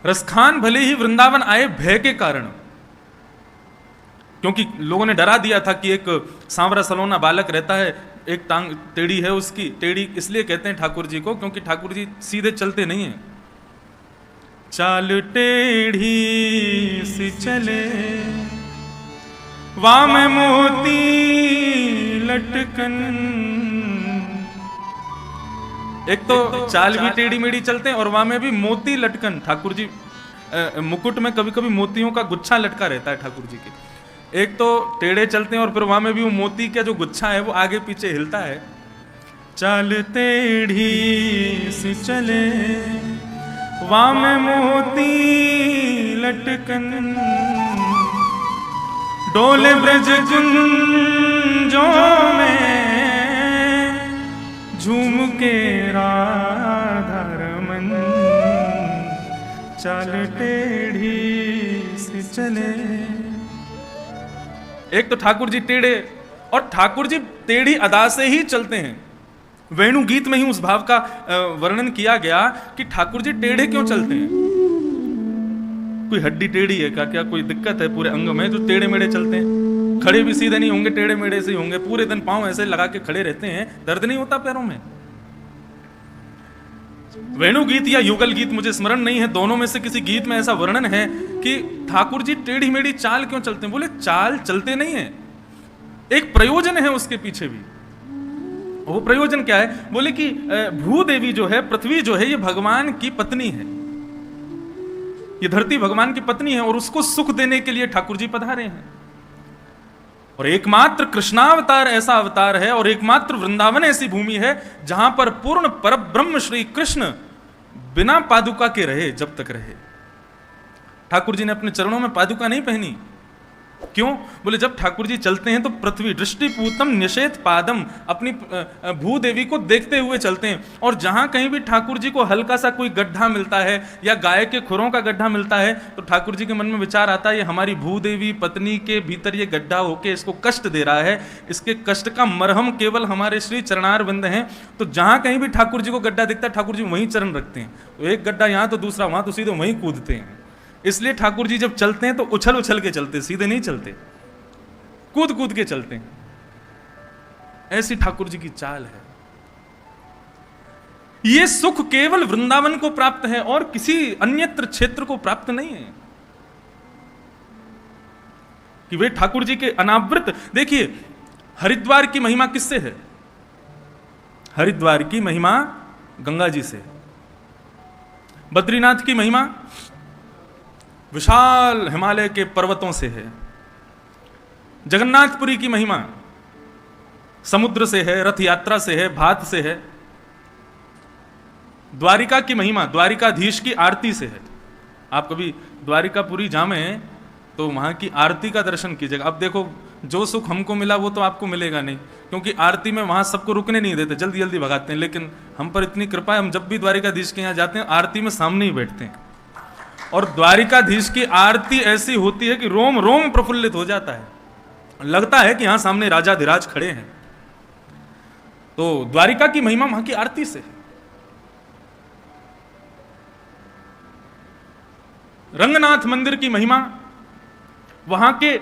रसखान भले ही वृंदावन आए भय के कारण, क्योंकि लोगों ने डरा दिया था कि एक सांवरा सलोना बालक रहता है, एक टांग टेढ़ी है उसकी। टेढ़ी इसलिए कहते हैं ठाकुर जी को क्योंकि ठाकुर जी सीधे चलते नहीं हैं। चाल टेढ़ी सी चले वाम मोती लटकन। एक तो चाल भी टेढ़ी मेढ़ी चलते हैं और वहां में भी मोती लटकन। ठाकुर जी मुकुट में कभी कभी मोतियों का गुच्छा लटका रहता है ठाकुर जी के। एक तो टेढ़े चलते हैं और फिर वहां में भी वो मोती का जो गुच्छा है वो आगे पीछे हिलता है। चाल टेढ़ी सी चले वाम मोती लटकन, डोले ब्रज कुंजों में झूम के राधा रमन। चाल टेढ़ी से चले। एक तो ठाकुर जी टेढ़े, और ठाकुर जी टेढ़ी अदा से ही चलते हैं। वेणु गीत में ही उस भाव का वर्णन किया गया कि ठाकुर जी टेढ़े क्यों चलते हैं। कोई हड्डी टेढ़ी है क्या कोई दिक्कत है पूरे अंग में जो टेढ़े मेढ़े चलते हैं? खड़े भी सीधे नहीं होंगे, टेढ़े मेढ़े से ही होंगे। पूरे दिन पांव ऐसे लगा के खड़े रहते हैं, दर्द नहीं होता पैरों में? वेणु गीत या युगल गीत मुझे स्मरण नहीं है, दोनों में से किसी गीत में ऐसा वर्णन है कि ठाकुर जी टेढ़ी मेढ़ी चाल क्यों चलते हैं। बोले चाल चलते नहीं है, एक प्रयोजन है उसके पीछे भी। वो प्रयोजन क्या है? बोले कि भूदेवी जो है, पृथ्वी जो है, ये भगवान की पत्नी है। ये धरती भगवान की पत्नी है और उसको सुख देने के लिए ठाकुर जी पधारे हैं। और एकमात्र कृष्णावतार ऐसा अवतार है और एकमात्र वृंदावन ऐसी भूमि है जहां पर पूर्ण परब्रह्म श्री कृष्ण बिना पादुका के रहे जब तक रहे। ठाकुर जी ने अपने चरणों में पादुका नहीं पहनी। क्यों? बोले जब ठाकुर जी चलते हैं तो पृथ्वी दृष्टिपूतम निषेध पादम, अपनी भूदेवी को देखते हुए चलते हैं। और जहां कहीं भी ठाकुर जी को हल्का सा कोई गड्ढा मिलता है या गाय के खुरों का गड्ढा मिलता है तो ठाकुर जी के मन में विचार आता है ये हमारी भूदेवी पत्नी के भीतर ये गड्ढा होके इसको कष्ट दे रहा है, इसके कष्ट का मरहम केवल हमारे श्री चरणार बिंद हैं। तो जहां कहीं भी ठाकुर जी को गड्ढा दिखता है ठाकुर जी वहीं चरण रखते हैं। तो एक गड्ढा यहां तो दूसरा वहां, तो सीधे वहीं कूदते हैं। इसलिए ठाकुर जी जब चलते हैं तो उछल उछल के चलते, सीधे नहीं चलते, कूद कूद के चलते हैं। ऐसी ठाकुर जी की चाल है। ये सुख केवल वृंदावन को प्राप्त है और किसी अन्यत्र क्षेत्र को प्राप्त नहीं है कि वे ठाकुर जी के अनावृत। देखिए हरिद्वार की महिमा किससे है? हरिद्वार की महिमा गंगा जी से। बद्रीनाथ की महिमा विशाल हिमालय के पर्वतों से है। जगन्नाथपुरी की महिमा समुद्र से है, रथ यात्रा से है, भात से है। द्वारिका की महिमा द्वारिकाधीश की आरती से है। आप कभी द्वारिकापुरी जामे तो वहां की आरती का दर्शन कीजिएगा। अब देखो जो सुख हमको मिला वो तो आपको मिलेगा नहीं, क्योंकि आरती में वहां सबको रुकने नहीं देते, जल्दी जल्दी भगाते हैं। लेकिन हम पर इतनी कृपा है, हम जब भी द्वारिकाधीश के यहाँ जाते हैं आरती में सामने ही बैठते हैं। और द्वारिकाधीश की आरती ऐसी होती है कि रोम रोम प्रफुल्लित हो जाता है, लगता है कि यहां सामने राजाधिराज खड़े हैं। तो द्वारिका की महिमा वहां की आरती से। रंगनाथ मंदिर की महिमा वहां के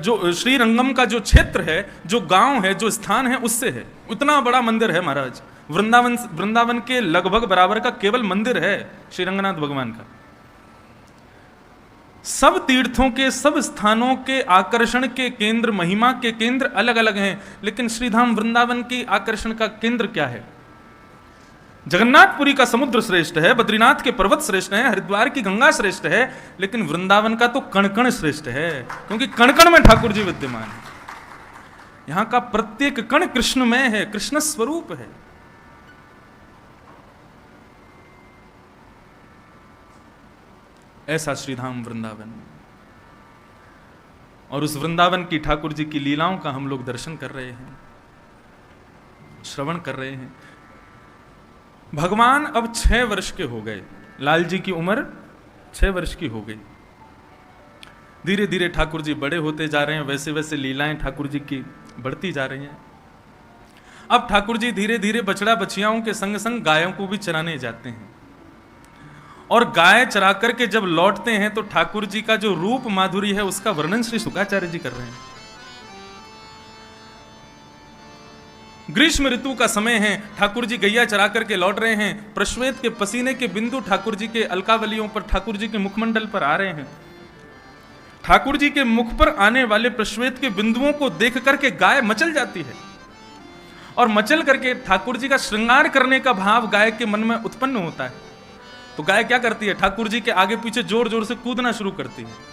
जो श्री रंगम का जो क्षेत्र है, जो गांव है, जो स्थान है, उससे है। उतना बड़ा मंदिर है महाराज। वृंदावन के लगभग बराबर का केवल मंदिर है श्री रंगनाथ भगवान का। सब तीर्थों के, सब स्थानों के आकर्षण के केंद्र, महिमा के केंद्र अलग अलग हैं, लेकिन श्रीधाम वृंदावन की आकर्षण का केंद्र क्या है? जगन्नाथपुरी का समुद्र श्रेष्ठ है, बद्रीनाथ के पर्वत श्रेष्ठ है, हरिद्वार की गंगा श्रेष्ठ है, लेकिन वृंदावन का तो कण-कण श्रेष्ठ है, क्योंकि कण-कण में ठाकुर जी विद्यमान है। यहां का प्रत्येक कण कृष्णमय है, कृष्ण स्वरूप है। ऐसा श्रीधाम वृंदावन। और उस वृंदावन की ठाकुर जी की लीलाओं का हम लोग दर्शन कर रहे हैं, श्रवण कर रहे हैं। भगवान अब 6 वर्ष के हो गए। लाल जी की उम्र 6 वर्ष की हो गई। धीरे धीरे ठाकुर जी बड़े होते जा रहे हैं, वैसे वैसे लीलाएं ठाकुर जी की बढ़ती जा रही हैं। अब ठाकुर जी धीरे धीरे बछड़ा बछियाओं के संग संग गायों को भी चराने जाते हैं। और गाय चरा करके जब लौटते हैं तो ठाकुर जी का जो रूप माधुरी है उसका वर्णन श्री शुकाचार्य जी कर रहे हैं। ग्रीष्म ऋतु का समय है, ठाकुर जी गैया चरा करके लौट रहे हैं, प्रश्वेत के पसीने के बिंदु ठाकुर जी के अलकावलियों पर, ठाकुर जी के मुखमंडल पर आ रहे हैं। ठाकुर जी के मुख पर आने वाले प्रश्वेत के बिंदुओं को देख करके गाय मचल जाती है और मचल करके ठाकुर जी का श्रृंगार करने का भाव गाय के मन में उत्पन्न होता है। तो गाय क्या करती है, ठाकुर जी के आगे पीछे जोर जोर से कूदना शुरू करती है।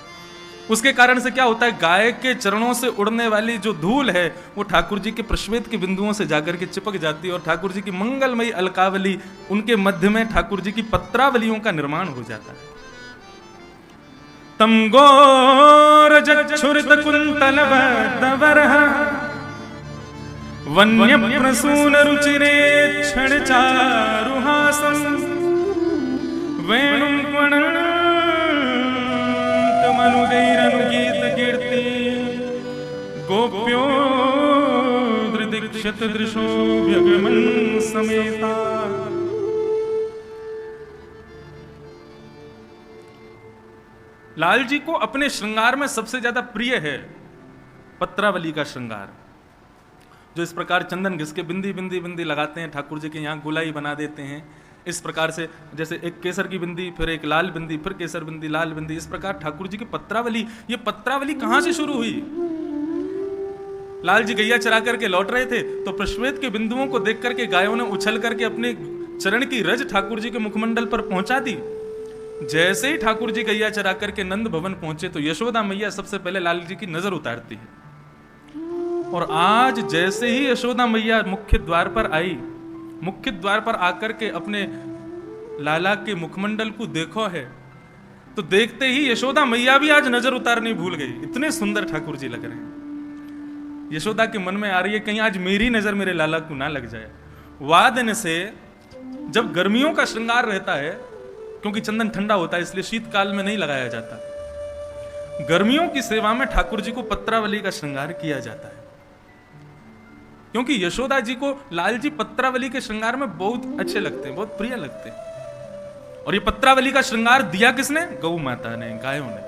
उसके कारण से क्या होता है, गाय के चरणों से उड़ने वाली जो धूल है वो ठाकुर जी के प्रश्वेत के बिंदुओं से जाकर के चिपक जाती है और ठाकुर जी की मंगलमयी अलकावली, उनके मध्य में ठाकुर जी की पत्रावलियों का निर्माण हो जाता है। तम गोर जच्छुरित कुंतल बदवरः वन्य प्रसून रुचिरे क्षण चारुहासं वेणुं अनुगीत कीर्ति गोप्यो दृदीक्षत दृशो व्यगमन समेता। लाल जी को अपने श्रृंगार में सबसे ज्यादा प्रिय है पत्रावली का श्रृंगार, जो इस प्रकार चंदन घिस के बिंदी बिंदी बिंदी लगाते हैं, ठाकुर जी के यहाँ गुलाई बना देते हैं। इस प्रकार से जैसे एक केसर की बिंदी, फिर एक लाल बिंदी, फिर केसर बिंदी, लाल बिंदी, इस प्रकार ठाकुर जी की पत्रावली। ये पत्रावली कहां से शुरू हुई? लाल जी गैया चरा करके लौट रहे थे तो प्रश्वेत के बिंदुओं को देख करके गायों ने उछल करके अपने चरण की रज ठाकुर जी के मुखमंडल पर पहुंचा दी। जैसे ही ठाकुर जी गैया चरा करके नंद भवन पहुंचे तो यशोदा मैया सबसे पहले लाल जी की नजर उतारती है। और आज जैसे ही यशोदा मैया मुख्य द्वार पर आई, मुख्य द्वार पर आकर के अपने लाला के मुखमंडल को देखो है, तो देखते ही यशोदा मैया भी आज नजर उतारनी भूल गई। इतने सुंदर ठाकुर जी लग रहे हैं। यशोदा के मन में आ रही है कहीं आज मेरी नजर मेरे लाला को ना लग जाए। वादन से जब गर्मियों का श्रृंगार रहता है, क्योंकि चंदन ठंडा होता है इसलिए शीतकाल में नहीं लगाया जाता, गर्मियों की सेवा में ठाकुर जी को पत्रावली का श्रृंगार किया जाता है। क्योंकि यशोदा जी को लाल जी पत्रावली के श्रृंगार में बहुत अच्छे लगते हैं, बहुत प्रिय लगते हैं। और ये पत्रावली का श्रृंगार दिया किसने? गौ माता ने, गायों ने।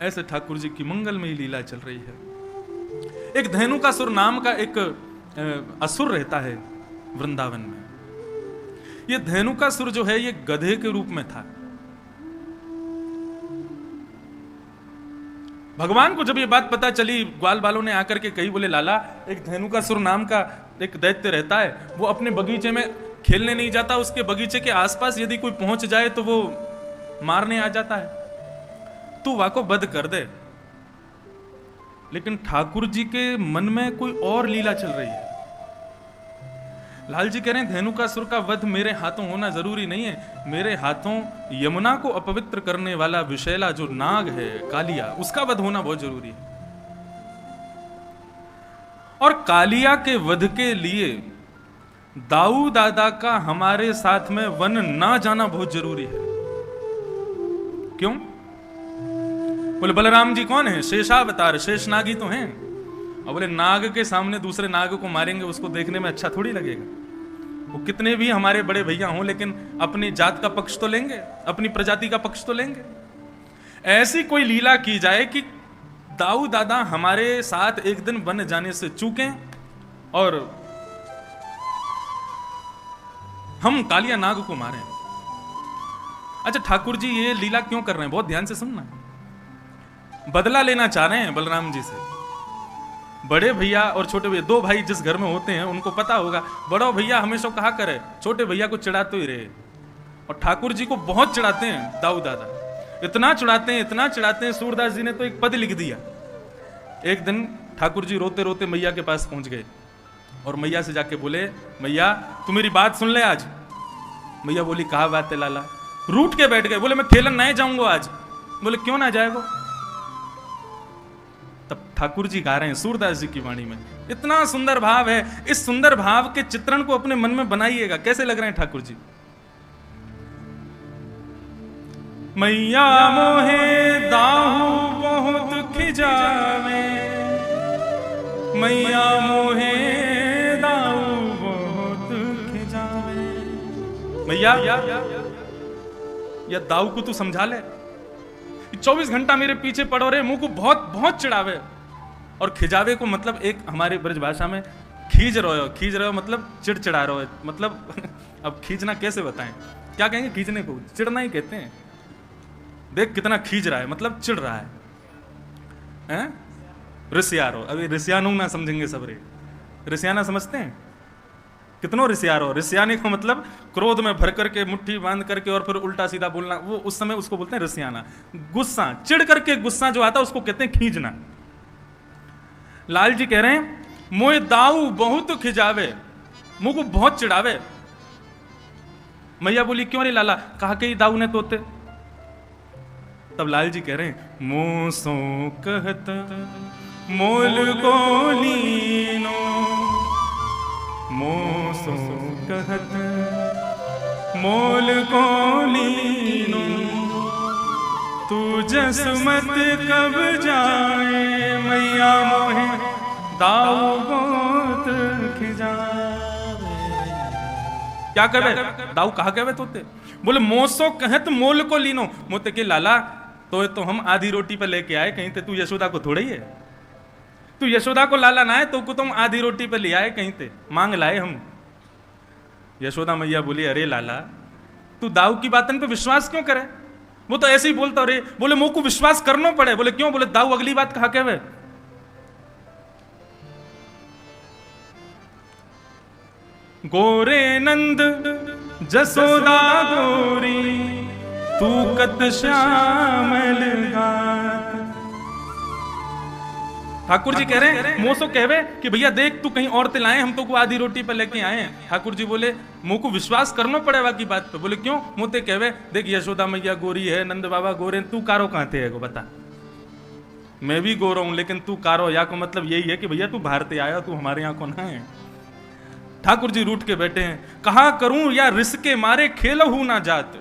ऐसे ठाकुर जी की मंगलमयी लीला चल रही है। एक धेनुकासुर नाम का एक असुर रहता है वृंदावन में। ये धेनुकासुर जो है ये गधे के रूप में था। भगवान को जब ये बात पता चली, ग्वाल बालों ने आकर के कही, बोले लाला एक धेनुकासुर नाम का एक दैत्य रहता है, वो अपने बगीचे में खेलने नहीं जाता, उसके बगीचे के आसपास यदि कोई पहुंच जाए तो वो मारने आ जाता है, तू वाको वध कर दे। लेकिन ठाकुर जी के मन में कोई और लीला चल रही है। लाल जी कह रहे हैं धेनुकासुर का वध मेरे हाथों होना जरूरी नहीं है, मेरे हाथों यमुना को अपवित्र करने वाला विषैला जो नाग है कालिया, उसका वध होना बहुत जरूरी है। और कालिया के वध के लिए दाऊ दादा का हमारे साथ में वन ना जाना बहुत जरूरी है। क्यों? बोले बलराम जी कौन है? शेषावतार, शेष नाग ही तो हैं। और बोले नाग के सामने दूसरे नाग को मारेंगे, उसको देखने में अच्छा थोड़ी लगेगा। वो कितने भी हमारे बड़े भैया हों, लेकिन अपनी जात का पक्ष तो लेंगे, अपनी प्रजाति का पक्ष तो लेंगे। ऐसी कोई लीला की जाए कि दाऊ दादा हमारे साथ एक दिन बन जाने से चूकें और हम कालिया नाग को मारें। अच्छा, ठाकुर जी ये लीला क्यों कर रहे हैं? बहुत ध्यान से सुनना। बदला लेना चाह रहे हैं बलराम जी से। बड़े भैया और छोटे भैया, दो भाई जिस घर में होते हैं उनको पता होगा, बड़ा भैया हमेशा कहा करे छोटे भैया को चिढ़ाते ही रहे। और ठाकुर जी को बहुत चिढ़ाते हैं दाऊ दादा, इतना चिढ़ाते हैं, इतना चिढ़ाते हैं, सूरदास जी ने तो एक पद लिख दिया। एक दिन ठाकुर जी रोते रोते मैया के पास पहुंच गए और मैया से जाके बोले, मैया तू मेरी बात सुन ले आज। मैया बोली कहा बात है लाला? रूठ के बैठ गए, बोले मैं खेलन नहीं जाऊंगा आज। बोले क्यों ना जाएगा? तब ठाकुर जी गा रहे हैं सूरदास जी की वाणी में, इतना सुंदर भाव है। इस सुंदर भाव के चित्रण को अपने मन में बनाइएगा। कैसे लग रहे हैं ठाकुर जी? मैया मोहे दाहू बहुत खिजावे, मैया मोहे दाहू बहुत खिजावे। भैया या दाऊ को तू समझा ले, 24 घंटा मेरे पीछे पड़ो रे, मुंह को बहुत बहुत चिढ़ावे। और खिजावे को मतलब एक हमारी ब्रज भाषा में खींच रहे हो मतलब चिड़चिड़ा रहे हो, मतलब अब खींचना कैसे बताएं, क्या कहेंगे खींचने को, चिढ़ना ही कहते हैं। देख कितना खींच रहा है, मतलब चिढ़ रहा है? रिसियारो, अभी रिसियानो ना समझेंगे सब रे, रिसियाना समझते हैं? कितनों रिसियारो, रिसियाने का मतलब क्रोध में भर करके मुट्ठी बांध करके और फिर उल्टा सीधा बोलना, वो उस समय उसको बोलते हैं रिसियाना। गुस्सा, चिढ़ करके गुस्सा जो आता है उसको कहते हैं खींचना। लाल जी कह रहे हैं मोए दाऊ बहुत खिजावे, मुंह को बहुत चिढ़ावे। मैया बोली क्यों रे लाला, कहा के ही दाऊ ने तोते। तब लाल जी कह रहे हैं मोसो कहत मोल को लीनो, मोसो कहत मोल को लीनो, तू जसमत कब जाए मैया मोहे दाऊ बहुत खिजावे। क्या कहे दाऊ, कहा कहे तोते? बोले मोसो कहत मोल को लीनो, मोते के लाला तो हम आधी रोटी पे लेके आए, कहीं ते तू यशोदा को थोड़ा ही है, तू यशोदा को लाला ना है तो को तुम आधी रोटी पे ले आए, कहीं ते मांग लाए हम। यशोदा मैया बोली अरे लाला तू दाऊ की बातन पे विश्वास क्यों करे, वो तो ऐसे ही बोलता रे। बोले मुंह को विश्वास करना पड़े। बोले क्यों? बोले दाऊ अगली बात कहा कहवे, गोरे नंद जसोदा गोरी तू कत श्यामल घात। ठाकुर जी कह रहे हैं मोसो कहवे कि भैया देख तू कहीं और लाए, हम तो को आधी रोटी पे लेके आए हैं। ठाकुर जी बोले मुंह को विश्वास करना पड़ेगा की बात पे। बोले क्यों? मोते कहवे देख यशोदा मैया गोरी है, नंद बाबा गोरे, तू कारो कहां थे को बता। मैं भी गोरा हूं लेकिन तू कारो, या को मतलब यही है कि भैया तू भारत आया, तू हमारे यहाँ को ना है। ठाकुर जी रूठ के बैठे हैं, कहा करूं या रिस्क मारे खेल हूं ना जात,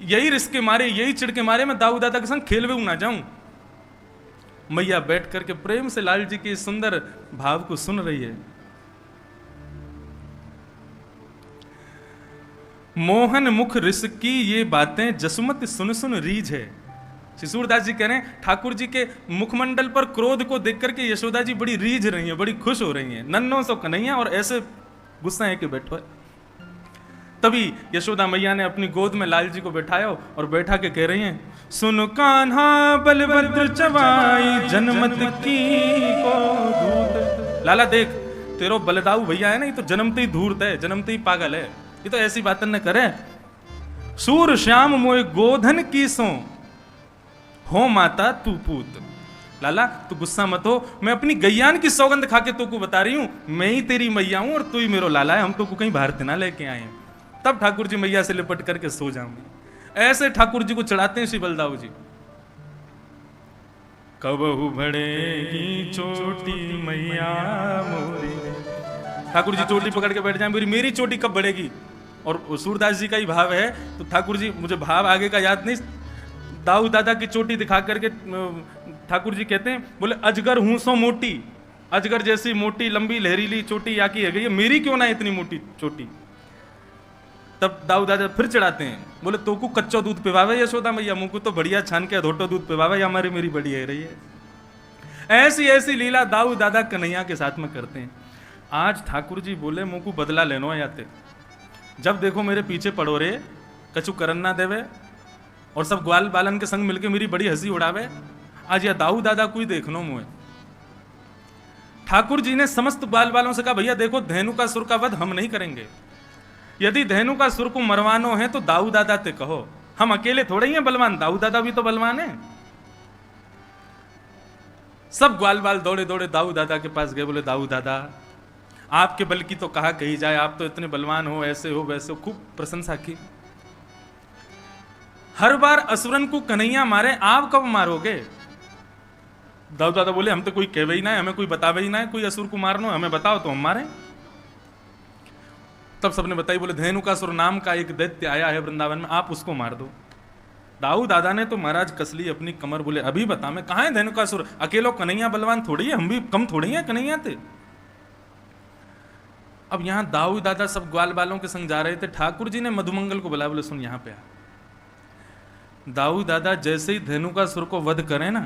यही रिस्क मारे, यही चिढ़ के मारे मैं दाऊ दादा के संग खेलवे हूं ना जाऊं। मैया बैठ करके प्रेम से लाल जी के सुंदर भाव को सुन रही है। मोहन मुख रिस्की ये बातें जसमत सुन सुन रीझ है। शिशुरदास जी कह रहे हैं ठाकुर जी के मुखमंडल पर क्रोध को देख करके यशोदा जी बड़ी रीझ रही है, बड़ी खुश हो रही हैं। नन्नो सो कन्हैया और ऐसे गुस्सा है कि बैठो है। तभी यशोदा मैया ने अपनी गोद में लाल जी को बैठाया और बैठा के कह रही हैं सुन कान्हा बलभद्र चवाई जनमत की को धूत। लाला देख तेरो बलदाऊ भैया है ना, ये तो जन्मते ही धूर्त है, जन्मते ही पागल है, ये तो ऐसी बातन न करे। सूर श्याम मोए गोधन की सो हो माता तू पूत। लाला तू गुस्सा मत हो, मैं अपनी गैयान की सौगंध खा के तो को बता रही हूं, मैं ही तेरी मैया हूं और तू ही मेरो लाला है, हम तो को कहीं भारत ना लेके आए हैं। तब ठाकुर जी मैया से लिपट करके सो जाऊंगी। ऐसे ठाकुर जी को चढ़ाते हैं श्री बलदाऊ जी। कबहू बढ़ेगी चोटी मैया मोरी, ठाकुर जी चोटी पकड़ के बैठ जाए, मेरी चोटी कब बढ़ेगी। और सूरदास जी का ही भाव है, तो ठाकुर जी मुझे भाव आगे का याद नहीं, दाऊ दादा की चोटी दिखा करके ठाकुर जी कहते हैं बोले अजगर हूं सो मोटी, अजगर जैसी मोटी लंबी लहरीली चोटी या की है गई, मेरी क्यों ना इतनी मोटी चोटी। तब दाऊ दादा फिर चढ़ाते हैं, बोले तो को कच्चो दूध पिवावे यशोदा मैया, मुंह को तो बढ़िया छान के धोटो दूध पिवावे, या हमारी मेरी बड़ी है रही है। ऐसी ऐसी लीला दाऊ दादा कन्हैया के साथ में करते हैं। आज ठाकुर जी बोले मुंह को बदला लेनो आते, जब देखो मेरे पीछे पड़ो रे, कछु करन ना देवे और सब ग्वाल बालन के संग मिलके मेरी बड़ी हंसी उड़ावे। आज या दाऊ दादा को ही देखनो मुझे। ठाकुर जी ने समस्त ग्वाल बालों से कहा भैया देखो धेनु का सुर का वध हम नहीं करेंगे, यदि धेनु का सुर को मरवानो है तो दाऊ दादा ते कहो, हम अकेले थोड़े ही हैं बलवान, दाऊ दादा भी तो बलवान है। सब ग्वाल बाल दौड़े दौड़े दाऊ दादा के पास गए, बोले दाऊ दादा आपके बल की तो कहा कही जाए, आप तो इतने बलवान हो, ऐसे हो वैसे हो, खूब प्रशंसा की। हर बार असुरन को कन्हैया मारे, आप कब मारोगे। दाऊ दादा बोले हम तो कोई कहवे ही ना है, हमें कोई बतावे ही ना है कोई असुर को मारनो, हमें बताओ तो हम मारे। तब सबने बताई, बोले धेनुकासुर नाम का एक दैत्य आया है वृंदावन में, आप उसको मार दो। दाऊ दादा ने तो महाराज कसली अपनी कमर, बोले अभी बता, मैं कहां है धेनुकासुर, अकेलो कन्हैया बलवान थोड़ी है, हम भी कम थोड़ी है कन्हैया थे। अब यहां दाऊ दादा सब ग्वाल बालों के संग जा रहे थे। ठाकुर जी ने मधुमंगल को बुलाया, बोले सुन यहां पे आ। दाऊ दादा जैसे ही धेनुकासुर को वध करें ना,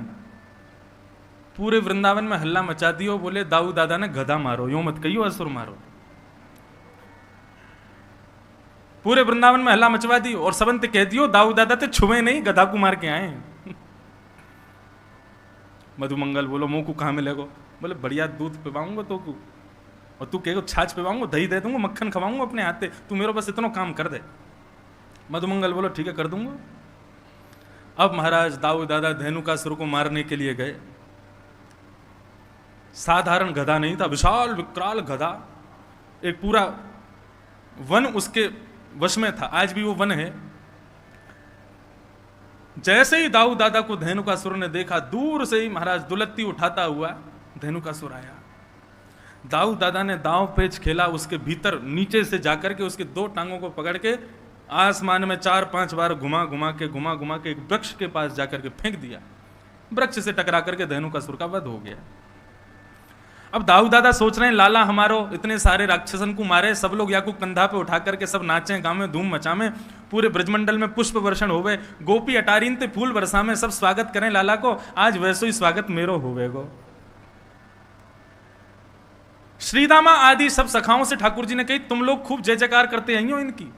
पूरे वृंदावन में हल्ला मचा दियो, बोले दाऊ दादा ने गधा मारो, यूं मत कहियो असुर मारो। पूरे वृंदावन में हल्ला मचवा दी और सबंत कह दियो दाऊ दादा ते छुए नहीं, गधा को मार के आए। मधुमंगल बोलो मुंह को कहां मिलेगो? बोले बढ़िया दूध पिवाऊंगा तो को, और तू कहेगो छाछ पिवाऊंगा, दही दे दूंगा, मक्खन खवाऊंगा अपने हाथे, तू मेरे बस इतना काम कर दे। मधुमंगल बोलो ठीक है कर दूंगा। अब महाराज दाऊ दादा धेनुकासुर को मारने के लिए गए। साधारण गधा नहीं था, विशाल विकराल गधा, एक पूरा वन उसके वश में था, आज भी वो वन है। जैसे ही दाऊ दादा को धेनुकासुर ने देखा, दूर से ही महाराज दुलत्ती उठाता हुआ धेनुकासुर आया। दाऊ दादा ने दांव पेच खेला, उसके भीतर नीचे से जाकर के उसके दो टांगों को पकड़ के आसमान में 4-5 बार घुमा घुमा के एक वृक्ष के पास जाकर के फेंक दिया। वृक्ष से टकरा करके धेनुकासुर का वध हो गया। अब दाऊ दादा सोच रहे हैं लाला हमारो इतने सारे राक्षसन को मारे, सब लोग या को कंधा पे उठा करके सब नाचे गावे धूम मचावे, पूरे ब्रजमंडल में पुष्प वर्षण होवे, गोपी अटारीन ते फूल बरसा में सब स्वागत करें लाला को, आज वैसो ही स्वागत मेरो होवेगो। श्रीदामा आदि सब सखाओं से ठाकुर जी ने कही तुम लोग खूब जय जयकार करते हैं इनकी,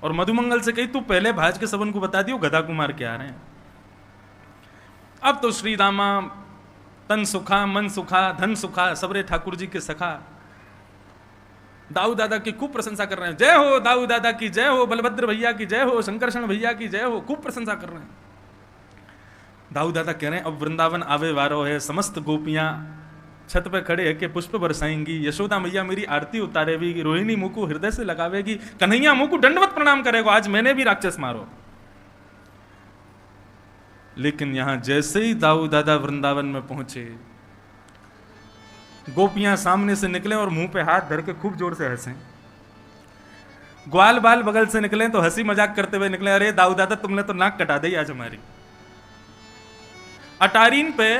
और मधुमंगल से कही तू पहले भाज के सबन को बता दियो गधा कुमार के आ रहे हैं। अब तो श्रीदामा तन सुखा मन सुखा धन सुखा सबरे ठाकुर जी के सखा दाऊ दादा की खूब प्रशंसा कर रहे हैं। जय हो दाऊ दादा की जय हो, बलभद्र भैया की जय हो, शंकरषण भैया की जय हो, खूब प्रशंसा कर रहे हैं। दाऊ दादा कह रहे हैं अब वृंदावन आवे वारो है, समस्त गोपियां छत पे खड़े है के पुष्प बरसाएंगी, यशोदा मैया मेरी आरती उतारेगी, रोहिणी मुंह को हृदय से लगावेगी, कन्हैया मुंह को दंडवत प्रणाम करेगा, आज मैंने भी राक्षस मारो। लेकिन यहां जैसे ही दाऊ दादा वृंदावन में पहुंचे, गोपियां सामने से निकले और मुंह पे हाथ धर के खूब जोर से हंसे। ग्वाल बाल बगल से निकले तो हंसी मजाक करते हुए निकले, अरे दाऊ दादा तुमने तो नाक कटा दी आज हमारी। अटारीन पे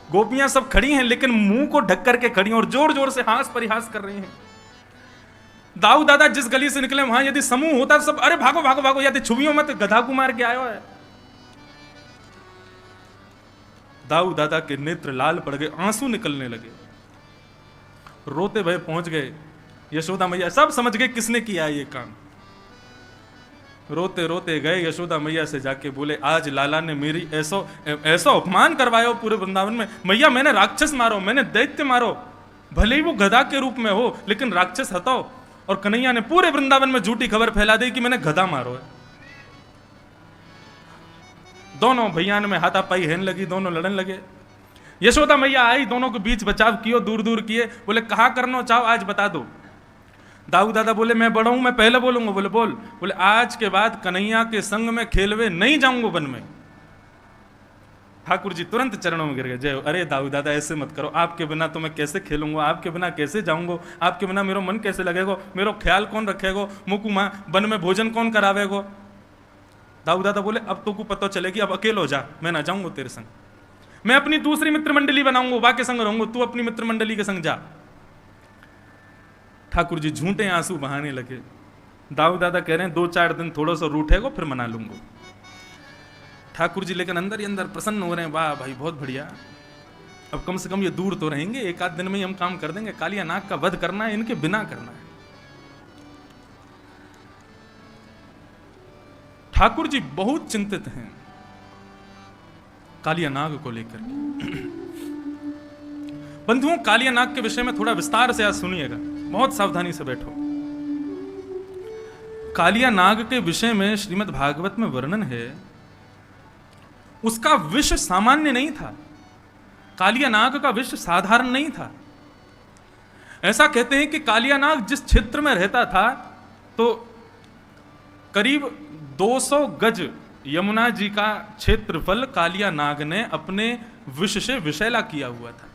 गोपियां सब खड़ी हैं लेकिन मुंह को ढक करके खड़ी हैं और जोर जोर से हास परिहास कर रही हैं। दाऊ दादा जिस गली से निकले वहां यदि समूह होता सब अरे भागो भागो भागो, यदि छुबियों में तो गधा को मार के आयो है। दाऊ दादा के नेत्र लाल पड़ गए, आंसू निकलने लगे, रोते भय पहुंच गए। यशोदा मैया सब समझ गए किसने किया ये काम। रोते रोते गए यशोदा मैया से जाके बोले आज लाला ने मेरी ऐसा अपमान करवाया पूरे वृंदावन में। मैया मैंने राक्षस मारो, मैंने दैत्य मारो, भले ही वो गधा के रूप में हो लेकिन राक्षस हटाओ। और कन्हैया ने पूरे वृंदावन में झूठी खबर फैला दी कि मैंने गधा मारो है। दोनों भैयान में हाथापाई हेन लगी, दोनों लड़न लगे। यशोदा मैया आई, दोनों के बीच बचाव कियो, दूर दूर किए, बोले कहा करना चाहो आज बता दो। दाऊ दादा बोले मैं बड़ा हूं, मैं पहले बोलूंगा। बोले बोल। बोले आज के बाद कन्हैया के संग में खेलवे नहीं जाऊंगा वन में। ठाकुर जी तुरंत चरणों में गिर गए, जय। अरे दाऊ दादा ऐसे मत करो, आपके बिना तो मैं कैसे खेलूंगा, आपके बिना कैसे जाऊंगा, आपके बिना मेरा मन कैसे लगेगा, मेरा ख्याल कौन रखेगो, मुकुमा वन में भोजन कौन करावेगो। दाऊ दादा बोले अब तो को पता चलेगी, अब अकेले हो जा, मैं ना जाऊंगा तेरे संग, मैं अपनी दूसरी मित्र मंडली बनाऊंगा, वाके संग रहूंगा, तू अपनी मित्र मंडली के संग जा। ठाकुर जी झूठे आंसू बहाने लगे। दाऊ दादा कह रहे हैं 2-4 दिन थोड़ा सा रूठेगा फिर मना लूंगा। ठाकुर जी लेकिन अंदर ही अंदर प्रसन्न हो रहे हैं, वाह भाई बहुत बढ़िया, अब कम से कम ये दूर तो रहेंगे, 1 आध दिन में ही हम काम कर देंगे। कालिया नाग का वध करना है, इनके बिना करना है। ठाकुर जी बहुत चिंतित हैं कालिया नाग को लेकर। बंधुओं कालिया नाग के विषय में थोड़ा विस्तार से आज सुनिएगा, बहुत सावधानी से बैठो। कालिया नाग के विषय में श्रीमद् भागवत में वर्णन है, उसका विष सामान्य नहीं था, कालिया नाग का विष साधारण नहीं था। ऐसा कहते हैं कि कालिया नाग जिस क्षेत्र में रहता था तो करीब 200 गज यमुना जी का क्षेत्रफल कालिया नाग ने अपने विष से विषैला किया हुआ था।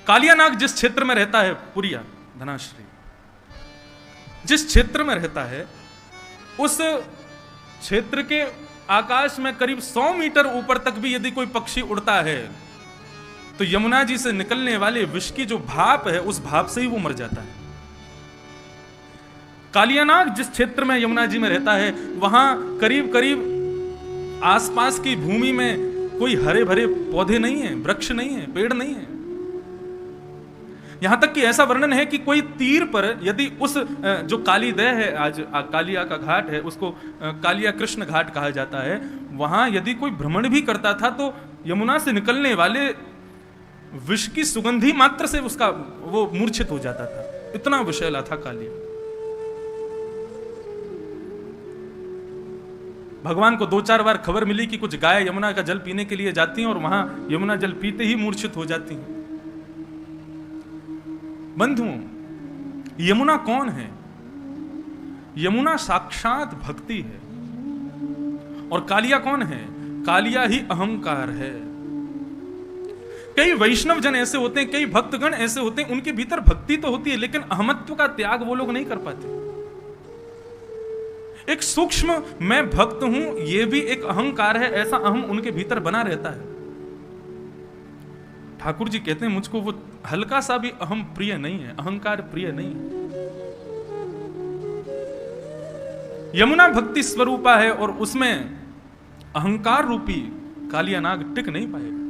कालिया नाग जिस क्षेत्र में रहता है, पुरिया धनाश्री जिस क्षेत्र में रहता है, उस क्षेत्र के आकाश में करीब 100 मीटर ऊपर तक भी यदि कोई पक्षी उड़ता है तो यमुना जी से निकलने वाले विष की जो भाप है उस भाप से ही वो मर जाता है। कालियानाग जिस क्षेत्र में यमुना जी में रहता है वहां करीब करीब आसपास की भूमि में कोई हरे भरे पौधे नहीं है, वृक्ष नहीं है, पेड़ नहीं है। यहां तक कि ऐसा वर्णन है कि कोई तीर पर यदि उस जो कालीदह है, आज कालिया का घाट है, उसको कालिया कृष्ण घाट कहा जाता है, वहां यदि कोई भ्रमण भी करता था तो यमुना से निकलने वाले विष की सुगंधी मात्र से उसका वो मूर्छित हो जाता था, इतना विषैला था कालिया। भगवान को 2-4 बार खबर मिली कि कुछ गाय यमुना का जल पीने के लिए जाती हैं और वहां यमुना जल पीते ही मूर्छित हो जाती हैं। बंधुओं, यमुना कौन है? यमुना साक्षात भक्ति है। और कालिया कौन है? कालिया ही अहंकार है। कई वैष्णव जन ऐसे होते हैं, कई भक्तगण ऐसे होते हैं, उनके भीतर भक्ति तो होती है लेकिन अहमत्व का त्याग वो लोग नहीं कर पाते। एक सूक्ष्म मैं भक्त हूं यह भी एक अहंकार है, ऐसा अहम उनके भीतर बना रहता है। ठाकुर जी कहते हैं मुझको वो हल्का सा भी अहम प्रिय नहीं है, अहंकार प्रिय नहीं है। यमुना भक्ति स्वरूपा है और उसमें अहंकार रूपी कालियानाग टिक नहीं पाएगा।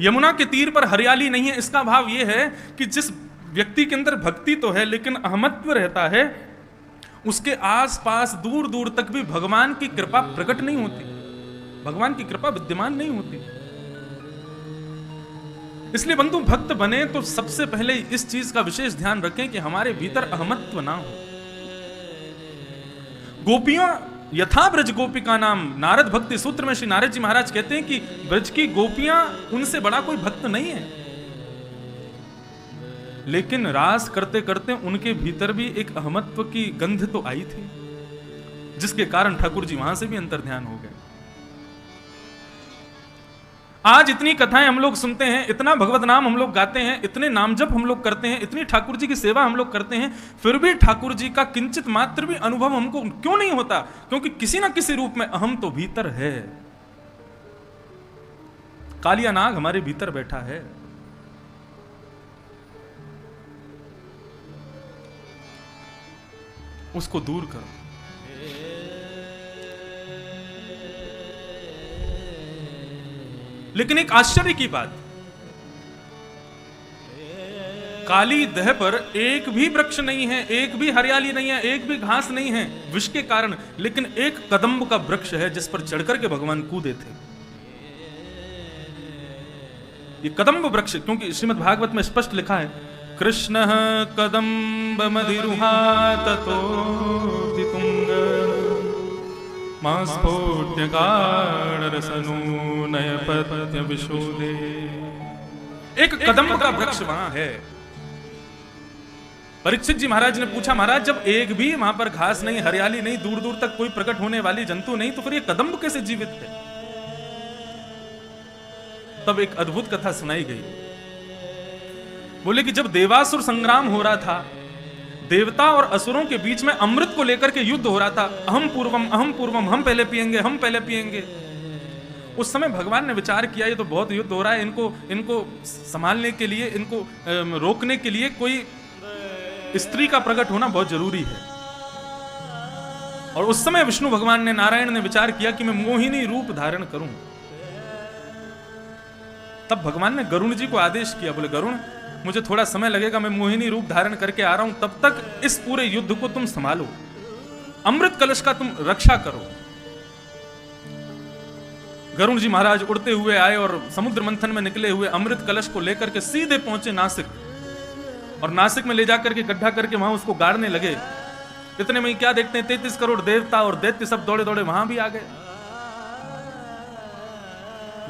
यमुना के तीर पर हरियाली नहीं है, इसका भाव यह है कि जिस व्यक्ति के अंदर भक्ति तो है लेकिन अहमत्व रहता है, उसके आसपास दूर दूर तक भी भगवान की कृपा प्रकट नहीं होती, भगवान की कृपा विद्यमान नहीं होती। इसलिए बंधु, भक्त बने तो सबसे पहले इस चीज का विशेष ध्यान रखें कि हमारे भीतर अहमत्व ना हो। गोपियों यथा ब्रज गोपिका नाम, नारद भक्ति सूत्र में श्री नारद जी महाराज कहते हैं कि ब्रज की गोपियां उनसे बड़ा कोई भक्त नहीं है, लेकिन रास करते करते उनके भीतर भी एक अहमत्व की गंध तो आई थी, जिसके कारण ठाकुर जी वहां से भी अंतर ध्यान हो गए। आज इतनी कथाएं हम लोग सुनते हैं, इतना भगवत नाम हम लोग गाते हैं, इतने नाम जप हम लोग करते हैं, इतनी ठाकुर जी की सेवा हम लोग करते हैं, फिर भी ठाकुर जी का किंचित मात्र भी अनुभव हमको क्यों नहीं होता? क्योंकि किसी ना किसी रूप में अहम तो भीतर है। कालिया नाग हमारे भीतर बैठा है। उसको दूर करो। लेकिन एक आश्चर्य की बात, काली दह पर एक भी वृक्ष नहीं है, एक भी हरियाली नहीं है, एक भी घास नहीं है विष के कारण, लेकिन एक कदम्ब का वृक्ष है जिस पर चढ़कर के भगवान कूदे थे। ये कदम्ब वृक्ष, क्योंकि श्रीमद् भागवत में स्पष्ट लिखा है, कृष्ण कदम्ब मधिरुहा ततो तुंग नयपत्य विशोदे। एक कदम्ब का वृक्ष वहां है। परीक्षित जी महाराज ने पूछा, महाराज जब एक भी वहां पर घास नहीं, हरियाली नहीं, दूर दूर तक कोई प्रकट होने वाली जंतु नहीं, तो फिर ये कदम्ब कैसे जीवित है? तब एक अद्भुत कथा सुनाई गई। बोले कि जब देवासुर संग्राम हो रहा था, देवता और असुरों के बीच में अमृत को लेकर के युद्ध हो रहा था, अहम पूर्वम, हम पहले पिएंगे, हम पहले पिएंगे। उस समय भगवान ने विचार किया ये तो बहुत युद्ध हो रहा है, इनको संभालने के लिए, इनको रोकने के लिए कोई स्त्री का प्रकट होना बहुत जरूरी है। और उस समय विष्णु भगवान ने, नारायण ने विचार किया कि मैं मोहिनी रूप धारण करूं। तब भगवान ने गरुण जी को आदेश किया, बोले गरुण मुझे थोड़ा समय लगेगा, मैं मोहिनी रूप धारण करके आ रहा हूं, तब तक इस पूरे युद्ध को तुम संभालो, अमृत कलश का तुम रक्षा करो। गरुण जी महाराज उड़ते हुए आए और समुद्र मंथन में निकले हुए अमृत कलश को लेकर के सीधे पहुंचे नासिक, और नासिक में ले जाकर के गड्ढा करके वहां उसको गाड़ने लगे। इतने में क्या देखते हैं, 33 करोड़ देवता और दैत्य सब दौड़े दौड़े वहां भी आ गए।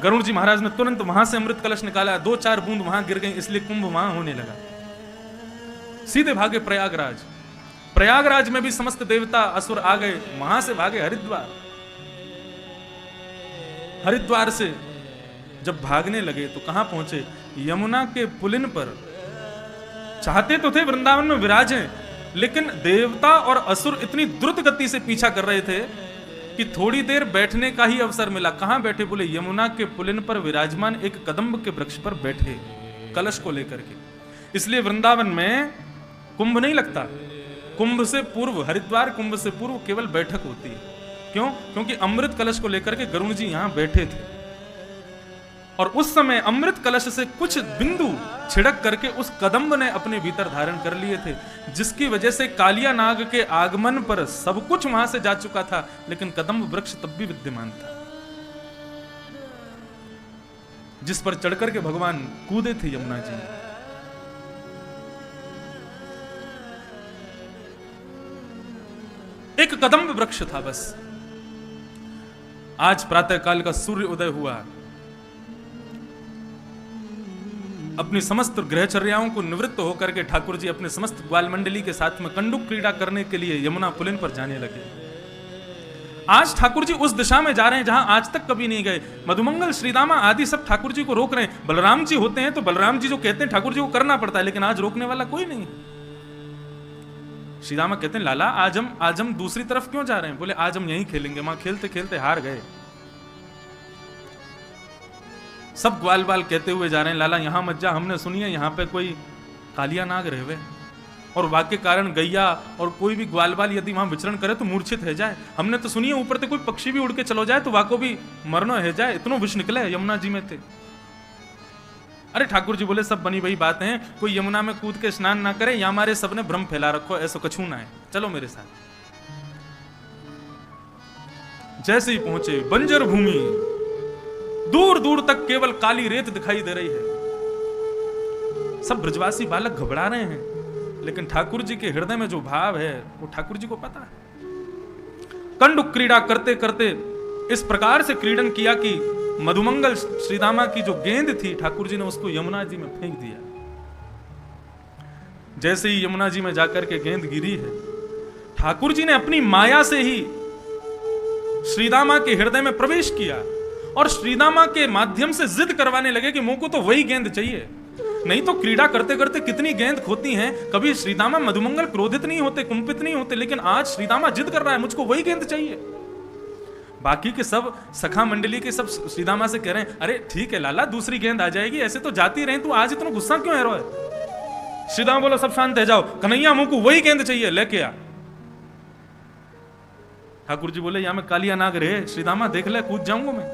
गरुड़ जी महाराज ने तुरंत वहां से अमृत कलश निकाला, 2-4 बूंद वहां गिर गई, इसलिए कुंभ वहां होने लगा। सीधे भागे प्रयागराज। प्रयागराज में भी समस्त देवता असुर आ गए, वहां से भागे हरिद्वार। हरिद्वार से जब भागने लगे तो कहां पहुंचे? यमुना के पुलिन पर। चाहते तो थे वृंदावन में विराजें, लेकिन देवता और असुर इतनी द्रुत गति से पीछा कर रहे थे कि थोड़ी देर बैठने का ही अवसर मिला। कहां बैठे? बोले यमुना के पुलिन पर विराजमान एक कदम्ब के वृक्ष पर बैठे, कलश को लेकर के। इसलिए वृंदावन में कुंभ नहीं लगता। कुंभ से पूर्व, हरिद्वार कुंभ से पूर्व केवल बैठक होती है। क्यों? क्योंकि अमृत कलश को लेकर के गरुण जी यहां बैठे थे और उस समय अमृत कलश से कुछ बिंदु छिड़क करके उस कदम्ब ने अपने भीतर धारण कर लिए थे, जिसकी वजह से कालिया नाग के आगमन पर सब कुछ वहां से जा चुका था, लेकिन कदम्ब वृक्ष तब भी विद्यमान था, जिस पर चढ़कर के भगवान कूदे थे यमुना जी। एक कदम्ब वृक्ष था बस। आज प्रातः काल का सूर्य उदय हुआ, अपनी समस्त ग्रहचर्याओं को निवृत्त होकर के ठाकुर जी अपने समस्त ग्वाल मंडली के साथ में कंडुक क्रीड़ा करने के लिए यमुना पुलिन पर जाने लगे। आज ठाकुर जी उस दिशा में जा रहे हैं जहां आज तक कभी नहीं गए। मधुमंगल, श्रीदामा आदि सब ठाकुर जी को रोक रहे हैं। बलराम जी होते हैं तो बलराम जी जो कहते हैं ठाकुर जी को करना पड़ता है, लेकिन आज रोकने वाला कोई नहीं। श्रीदामा कहते हैं लाला आज हम दूसरी तरफ क्यों जा रहे हैं? बोले आज हम यहीं खेलेंगे। वहां खेलते खेलते हार गए। सब ग्वाल बाल कहते हुए जा रहे हैं लाला यहां मत जा, हमने सुनी है यहां पे कोई कालिया नाग रहवे और वाक्य कारण गैया और कोई भी ग्वाल बाल यदि वहां विचरण करे तो मूर्छित है जाए। हमने तो सुनी है ऊपर से कोई पक्षी भी उड़ के चलो जाए तो वाको भी मरनो है जाए। इतनो विष निकले यमुना जी में थे। अरे ठाकुर जी बोले सब बनी वही बात है, कोई यमुना में कूद के स्नान ना करे या हमारे सबने भ्रम फैला रखो, ऐसा कछू ना है, चलो मेरे साथ। जैसे ही पहुंचे बंजर भूमि, दूर दूर तक केवल काली रेत दिखाई दे रही है। सब ब्रजवासी बालक घबरा रहे हैं, लेकिन ठाकुर जी के हृदय में जो भाव है वो ठाकुर जी को पता है। कंडुक क्रीड़ा करते करते इस प्रकार से क्रीडन किया कि मधुमंगल श्रीदामा की जो गेंद थी ठाकुर जी ने उसको यमुना जी में फेंक दिया। जैसे ही यमुना जी में जाकर के गेंद गिरी है, ठाकुर जी ने अपनी माया से ही श्रीदामा के हृदय में प्रवेश किया और श्रीदामा के माध्यम से जिद करवाने लगे कि मुझको तो वही गेंद चाहिए। नहीं तो क्रीड़ा करते करते कितनी गेंद खोती हैं, कभी श्रीदामा मधुमंगल क्रोधित नहीं होते, कुंपित नहीं होते, लेकिन आज श्रीदामा जिद कर रहा है मुझको वही गेंद चाहिए। बाकी के सब सखा मंडली के सब श्रीदामा से कह रहे हैं अरे ठीक है लाला दूसरी गेंद आ जाएगी, ऐसे तो जाती रहे, तू आज इतना गुस्सा क्यों है रोए? श्रीदामा बोला सब शांत है जाओ, कन्हैया मुझको वही गेंद चाहिए, लेके आ। ठाकुर जी बोले यहां में कालिया नाग रहे, श्रीदामा देख ले कूद जाऊंगा मैं।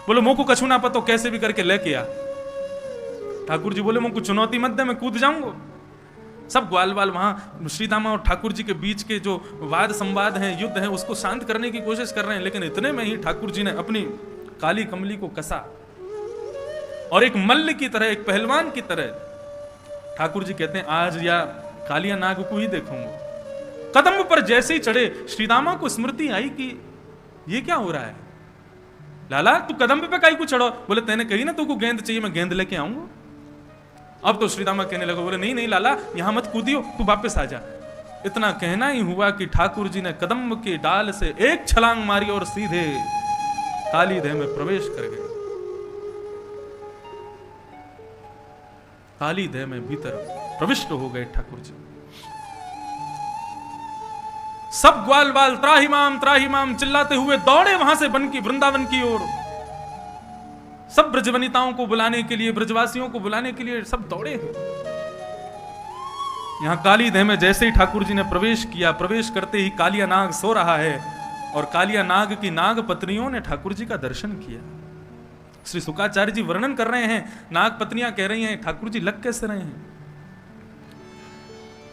बोले मुझको कछू ना पतो, कैसे भी करके लेके आ। ठाकुर जी बोले मुझको चुनौती मत दे, मैं कूद जाऊंगा। सब ग्वाल बाल वहां श्रीदामा और ठाकुर जी के बीच के जो वाद संवाद हैं, युद्ध है, उसको शांत करने की कोशिश कर रहे हैं, लेकिन इतने में ही ठाकुर जी ने अपनी काली कमली को कसा और एक मल्ल की तरह, एक पहलवान की तरह ठाकुर जी कहते हैं आज या कालिया नाग को ही देखूंगा। कदम पर जैसे ही चढ़े श्रीदामा को स्मृति आई कि ये क्या हो रहा है? लाला तू कदम पे काई को चढ़ो? बोले तेने कही ना तू को गेंद चाहिए, मैं गेंद लेके आऊंगा। अब तो श्रीदामा कहने लगा, बोले नहीं नहीं लाला यहां मत कूदियो, तू वापस आ जा। इतना कहना ही हुआ कि ठाकुर जी ने कदम के डाल से एक छलांग मारी और सीधे काली देह में प्रवेश कर गए। काली देह में भीतर प्रविष्ट हो गए ठाकुर जी। सब ग्वाल बाल त्राहिमाम चिल्लाते हुए दौड़े वहां से बन की वृंदावन की ओर। सब ब्रजवनिताओं को बुलाने के लिए, ब्रजवासियों को बुलाने के लिए सब दौड़े हैं। यहां काली देह में जैसे ही ठाकुर जी ने प्रवेश किया, प्रवेश करते ही कालिया नाग सो रहा है और कालिया नाग की नाग पत्नियों ने ठाकुर जी का दर्शन किया। श्री शुकाचार्य जी वर्णन कर रहे हैं, नाग पत्नियां कह रही हैं ठाकुर जी लग कैसे रहे हैं?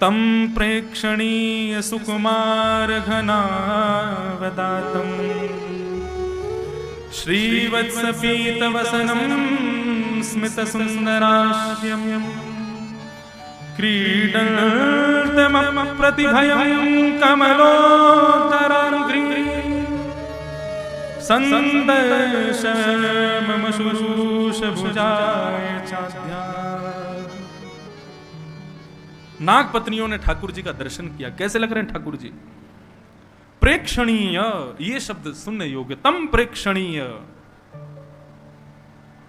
तम प्रेक्षणीय सुकुमार घनावदातम श्रीवत्स पीत वसनम स्मित सुंदराश्यम क्रीडन्तम प्रतिभयं कमलोदरांग्री संदर्श मम शुश्रूष भुजाय चाद्या। नाग पत्नियों ने ठाकुर जी का दर्शन किया। कैसे लग रहे हैं ठाकुर जी? प्रेक्षणीय, ये शब्द सुनने योग्य। तम प्रेक्षणीय,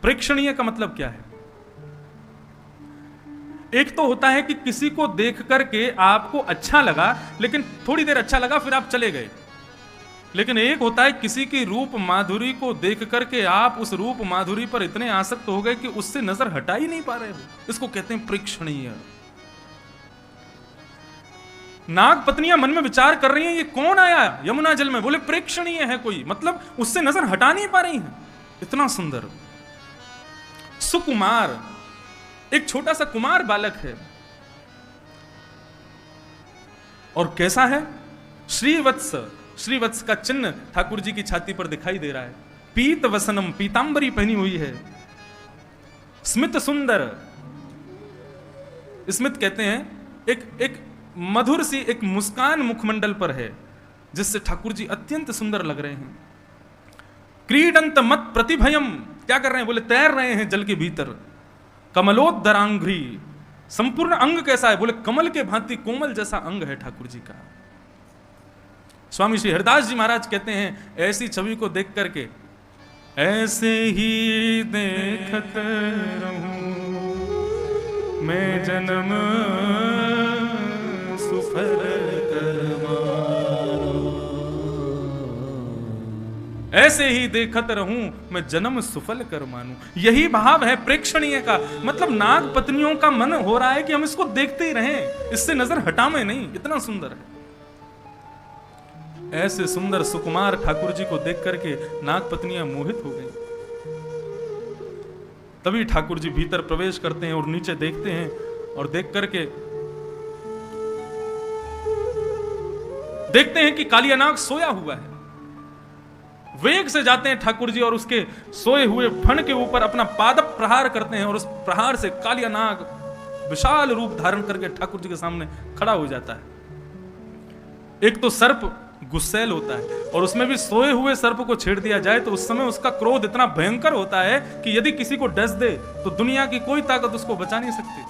प्रेक्षणीय का मतलब क्या है? एक तो होता है कि किसी को देख करके आपको अच्छा लगा, लेकिन थोड़ी देर अच्छा लगा, फिर आप चले गए। लेकिन एक होता है किसी की रूप माधुरी को देख करके आप उस रूप माधुरी पर इतने आसक्त हो गए कि उससे नजर हटा ही नहीं पा रहे हो। इसको कहते हैं प्रेक्षणीय। नाग पत्नियां मन में विचार कर रही हैं, ये कौन आया यमुना जल में? बोले प्रेक्षणीय है कोई, मतलब उससे नजर हटा नहीं पा रही हैं, इतना सुंदर। सुकुमार, एक छोटा सा कुमार बालक है, और कैसा है? श्रीवत्स, श्रीवत्स का चिन्ह ठाकुर जी की छाती पर दिखाई दे रहा है। पीत वसनम, पीतांबरी पहनी हुई है। स्मित सुंदर, स्मित कहते हैं एक मधुर सी एक मुस्कान मुखमंडल पर है, जिससे ठाकुर जी अत्यंत सुंदर लग रहे हैं। क्रीडंत मत प्रतिभयम, क्या कर रहे हैं? बोले तैर रहे हैं जल के भीतर। कमलोदरांघ्री, संपूर्ण अंग कैसा है? बोले कमल के भांति कोमल जैसा अंग है ठाकुर जी का। स्वामी श्री हरिदास जी महाराज कहते हैं, ऐसी छवि को देख करके ऐसे ही देखत रहूं मैं जन्म सुफल कर मानो, ऐसे ही देखत रहूं मैं जन्म सुफल कर मानूं। यही भाव है प्रेक्षणीय का, मतलब नाग पत्नियों का मन हो रहा है कि हम इसको देखते ही रहें, इससे नजर हटावे नहीं, इतना सुंदर है। ऐसे सुंदर सुकुमार ठाकुर जी को देख करके नाग पत्नियां मोहित हो गई। तभी ठाकुर जी भीतर प्रवेश करते हैं और नीचे देखते हैं, और देख करके देखते हैं कि कालिया नाग सोया हुआ है। वेग से जाते हैं ठाकुर जी और उसके सोए हुए फण के ऊपर अपना पाद प्रहार करते हैं, और उस प्रहार से कालिया नाग विशाल रूप धारण करके ठाकुर जी के सामने खड़ा हो जाता है। एक तो सर्प गुस्सैल होता है, और उसमें भी सोए हुए सर्प को छेड़ दिया जाए तो उस समय उसका क्रोध इतना भयंकर होता है कि यदि किसी को डस दे तो दुनिया की कोई ताकत उसको बचा नहीं सकती।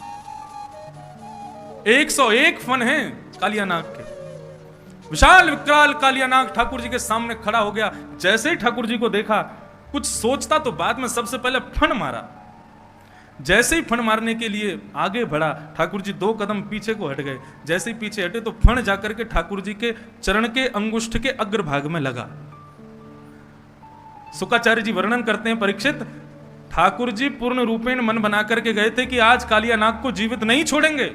101 फन हैं कालिया नाग के। विशाल विकराल कालिया नाग ठाकुर जी के सामने खड़ा हो गया। जैसे ही ठाकुर जी को देखा, कुछ सोचता तो बाद में सबसे पहले फन मारा। जैसे ही फण मारने के लिए आगे बढ़ा, ठाकुर जी 2 कदम पीछे को हट गए। जैसे ही पीछे हटे तो फण जाकर के ठाकुर जी के चरण के अंगुष्ठ के अग्रभाग में लगा। शुकाचार्य जी वर्णन करते हैं, परीक्षित, ठाकुर जी पूर्ण रूपेण मन बना करके गए थे कि आज कालिया नाग को जीवित नहीं छोड़ेंगे,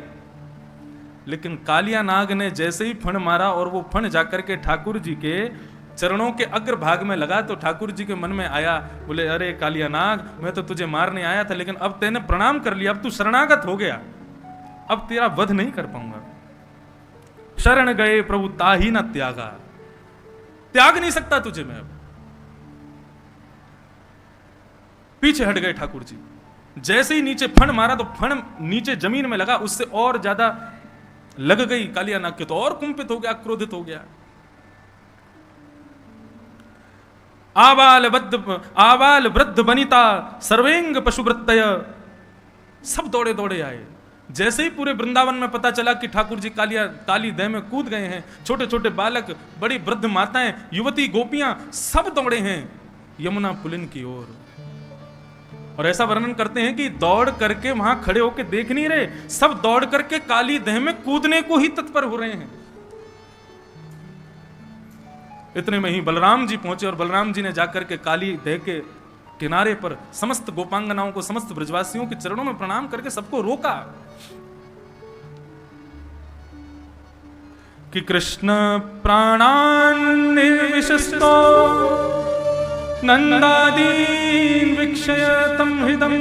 लेकिन कालिया नाग ने जैसे ही फण मारा और वो फण जाकर के ठाकुर जी के चरणों के अग्रभाग में लगा, तो ठाकुर जी के मन में आया, बोले अरे कालिया नाग, मैं तो तुझे मारने आया था, लेकिन अब तेने प्रणाम कर लिया, अब तू शरणागत हो गया, अब तेरा वध नहीं कर पाऊंगा। शरण गए प्रभु ताही न त्यागा, त्याग नहीं सकता तुझे मैं अब। पीछे हट गए ठाकुर जी। जैसे ही नीचे फण मारा तो फण नीचे जमीन में लगा, उससे और ज्यादा लग गई कालिया नाग के, तो और कुंपित हो गया, क्रोधित हो गया। आबाल वृद्ध बनिता सर्वेंग पशुवृत्तय, सब दौड़े दौड़े आए। जैसे ही पूरे वृंदावन में पता चला कि ठाकुर जी काली देह में कूद गए हैं, छोटे छोटे बालक, बड़ी वृद्ध माताएं, युवती, गोपियां, सब दौड़े हैं यमुना पुलिन की ओर। और ऐसा वर्णन करते हैं कि दौड़ करके वहां खड़े होकर देख नहीं रहे, सब दौड़ करके काली देह में कूदने को ही तत्पर हो रहे हैं। इतने में ही बलराम जी पहुंचे, और बलराम जी ने जाकर के काली देह के किनारे पर समस्त गोपांगनाओं को, समस्त ब्रजवासियों के चरणों में प्रणाम करके सबको रोका कि कृष्ण प्राणान निर्विशस्तो नंदादीन विक्षयतम हृदम।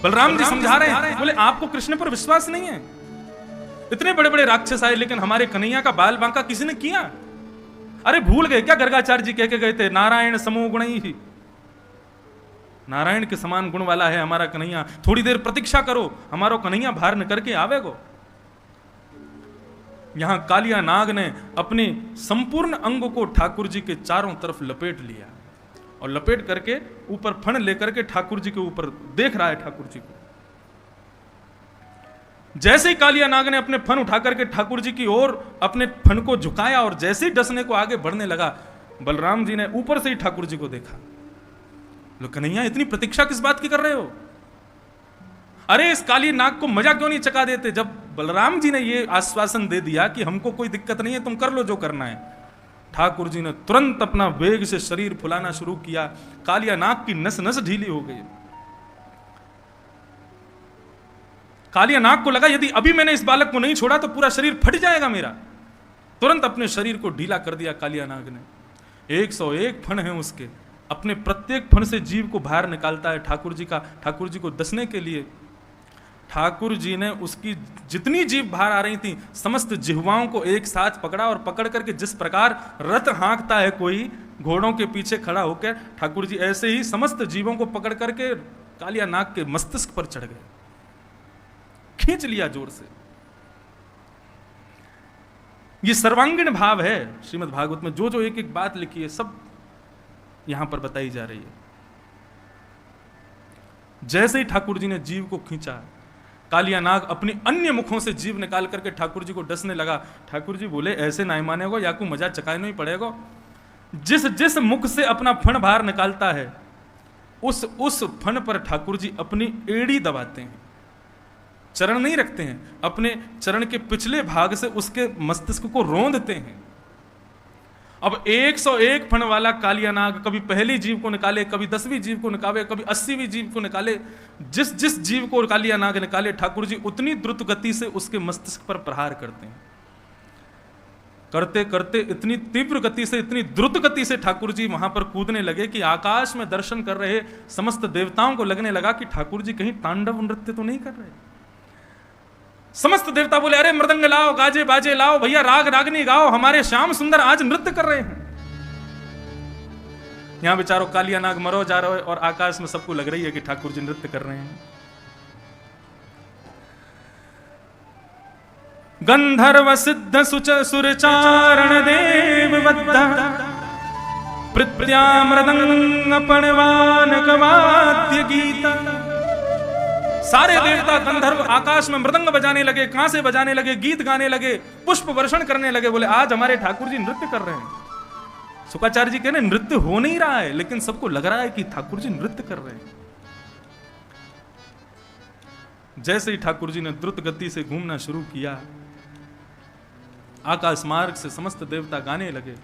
बलराम जी समझा रहे हैं, बोले आपको कृष्ण पर विश्वास नहीं है, इतने बड़े बड़े राक्षस आए, लेकिन हमारे कन्हैया का बाल बांका किसी ने किया? अरे भूल गए क्या गर्गाचार्य जी कह के गए थे, नारायण समो गुण ही, नारायण के समान गुण वाला है हमारा कन्हैया, थोड़ी देर प्रतीक्षा करो, हमारो कन्हैया बाहर निकल के आवेगो। यहां कालिया नाग ने अपने संपूर्ण अंग को ठाकुर जी के चारों तरफ लपेट लिया, और लपेट करके ऊपर फण लेकर के ठाकुर जी के ऊपर देख रहा है ठाकुर जी को। जैसे ही कालिया नाग ने अपने फन उठा करके ठाकुर जी की ओर अपने फन को झुकाया, और जैसे ही डसने को आगे बढ़ने लगा, बलराम जी ने ऊपर से ही ठाकुर जी को देखा। लो कन्हैया, इतनी प्रतीक्षा किस बात की कर रहे हो? अरे इस काली नाग को मजा क्यों नहीं चखा देते? जब बलराम जी ने ये आश्वासन दे दिया कि हमको कोई दिक्कत नहीं है, तुम कर लो जो करना है, ठाकुर जी ने तुरंत अपना वेग से शरीर फुलाना शुरू किया। कालिया नाग की नस नस ढीली हो गई। कालिया नाग को लगा यदि अभी मैंने इस बालक को नहीं छोड़ा तो पूरा शरीर फट जाएगा मेरा। तुरंत अपने शरीर को ढीला कर दिया कालिया नाग ने। 101 फण हैं उसके, अपने प्रत्येक फण से जीव को बाहर निकालता है ठाकुर जी को डसने के लिए। ठाकुर जी ने उसकी जितनी जीव बाहर आ रही थी समस्त जिह्वाओं को एक साथ पकड़ा और पकड़ करके जिस प्रकार रथ हाँकता है कोई घोड़ों के पीछे खड़ा होकर, ठाकुर जी ऐसे ही समस्त जीवों को पकड़ करके कालिया नाग के मस्तिष्क पर चढ़ गए, खींच लिया जोर से। ये सर्वांगीण भाव है श्रीमद् भागवत में। जो जो एक एक बात लिखी है सब यहां पर बताई जा रही है। जैसे ही ठाकुर जी ने जीव को खींचा, कालिया नाग अपनी अन्य मुखों से जीव निकाल करके ठाकुर जी को डसने लगा। ठाकुर जी बोले ऐसे नहीं मानेगो, या को मजा चकाने ही पड़ेगा। जिस जिस मुख से अपना फण बाहर निकालता है उस फण पर ठाकुर जी अपनी एड़ी दबाते हैं, चरण नहीं रखते हैं, अपने चरण के पिछले भाग से उसके मस्तिष्क को रोंदते हैं। अब 101 फण वाला कालिया नाग कभी पहली जीव को निकाले, कभी 10वीं जीव को निकाले, कभी 80वीं जीव को निकाले। जिस जिस जीव को कालिया नाग निकाले ठाकुर जी उतनी द्रुत गति से उसके मस्तिष्क पर प्रहार करते हैं। करते करते इतनी तीव्र गति से, इतनी द्रुत गति से ठाकुर जी वहां पर कूदने लगे कि आकाश में दर्शन कर रहे समस्त देवताओं को लगने लगा कि ठाकुर जी कहीं तांडव नृत्य तो नहीं कर रहे। समस्त देवता बोले अरे मृदंग लाओ, गाजे बाजे लाओ, भैया राग रागनी गाओ, हमारे श्याम सुंदर आज नृत्य कर रहे हैं। यहां बेचारो कालिया नाग मरो जा रहा है और आकाश में सबको लग रही है कि ठाकुर जी नृत्य कर रहे हैं। गंधर्व सिद्ध सुच सुरचारण देव बद्ध प्रत्या मृदंग पणवान कवाद्य गीता। सारे देवता गंधर्व आकाश में मृदंग बजाने लगे, कहां से बजाने लगे, गीत गाने लगे, पुष्प वर्षण करने लगे। बोले आज हमारे ठाकुर जी नृत्य कर रहे हैं। शुक्राचार्य जी कह रहे नृत्य हो नहीं रहा है, लेकिन सबको लग रहा है कि ठाकुर जी नृत्य कर रहे हैं। जैसे ही ठाकुर जी ने द्रुत गति से घूमना शुरू किया, आकाश मार्ग से समस्त देवता गाने लगे।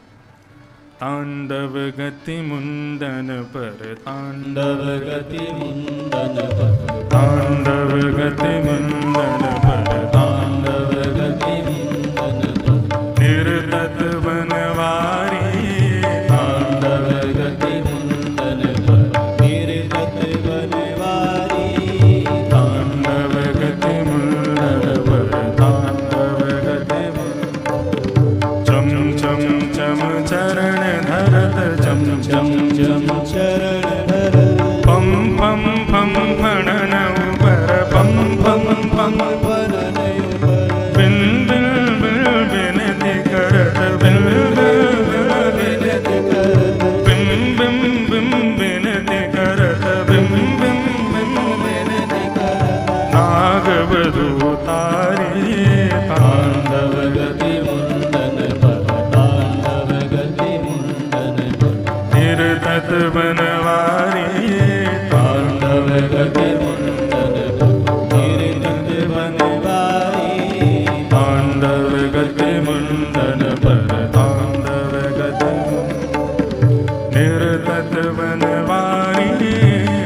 तांडव गति मुंडन पर, तांडव गति मुंडन पर, तांडव गति मुंडन पर, तांडव गति मुंडन पर, निर्तत बनवारी, तांडव गति मुंडन पर, निर्तत बनवारी, तांडव गति मुंडन पर, तांडव गति चम चम चम चरण धरत, चम चम चम चरण धरत, पम पम पम फणन ऊपर, पम पम पम फणन ऊपर, बिन बिन बिन बिनति करत, बिन बिन बिनति करत, बिम बिम बिम बिनति करत, बिम बिम बिम बिनति करत, नाग वधू तारी, तांडव गति मुंडन पर, तांडव गति मुंडन पर, निर्तत बनवारी, तांडव गति मुंडन पर, निर्तत बनवारी, तांडव गति मुंडन पर, तांडव गति निर्तत बनवारी,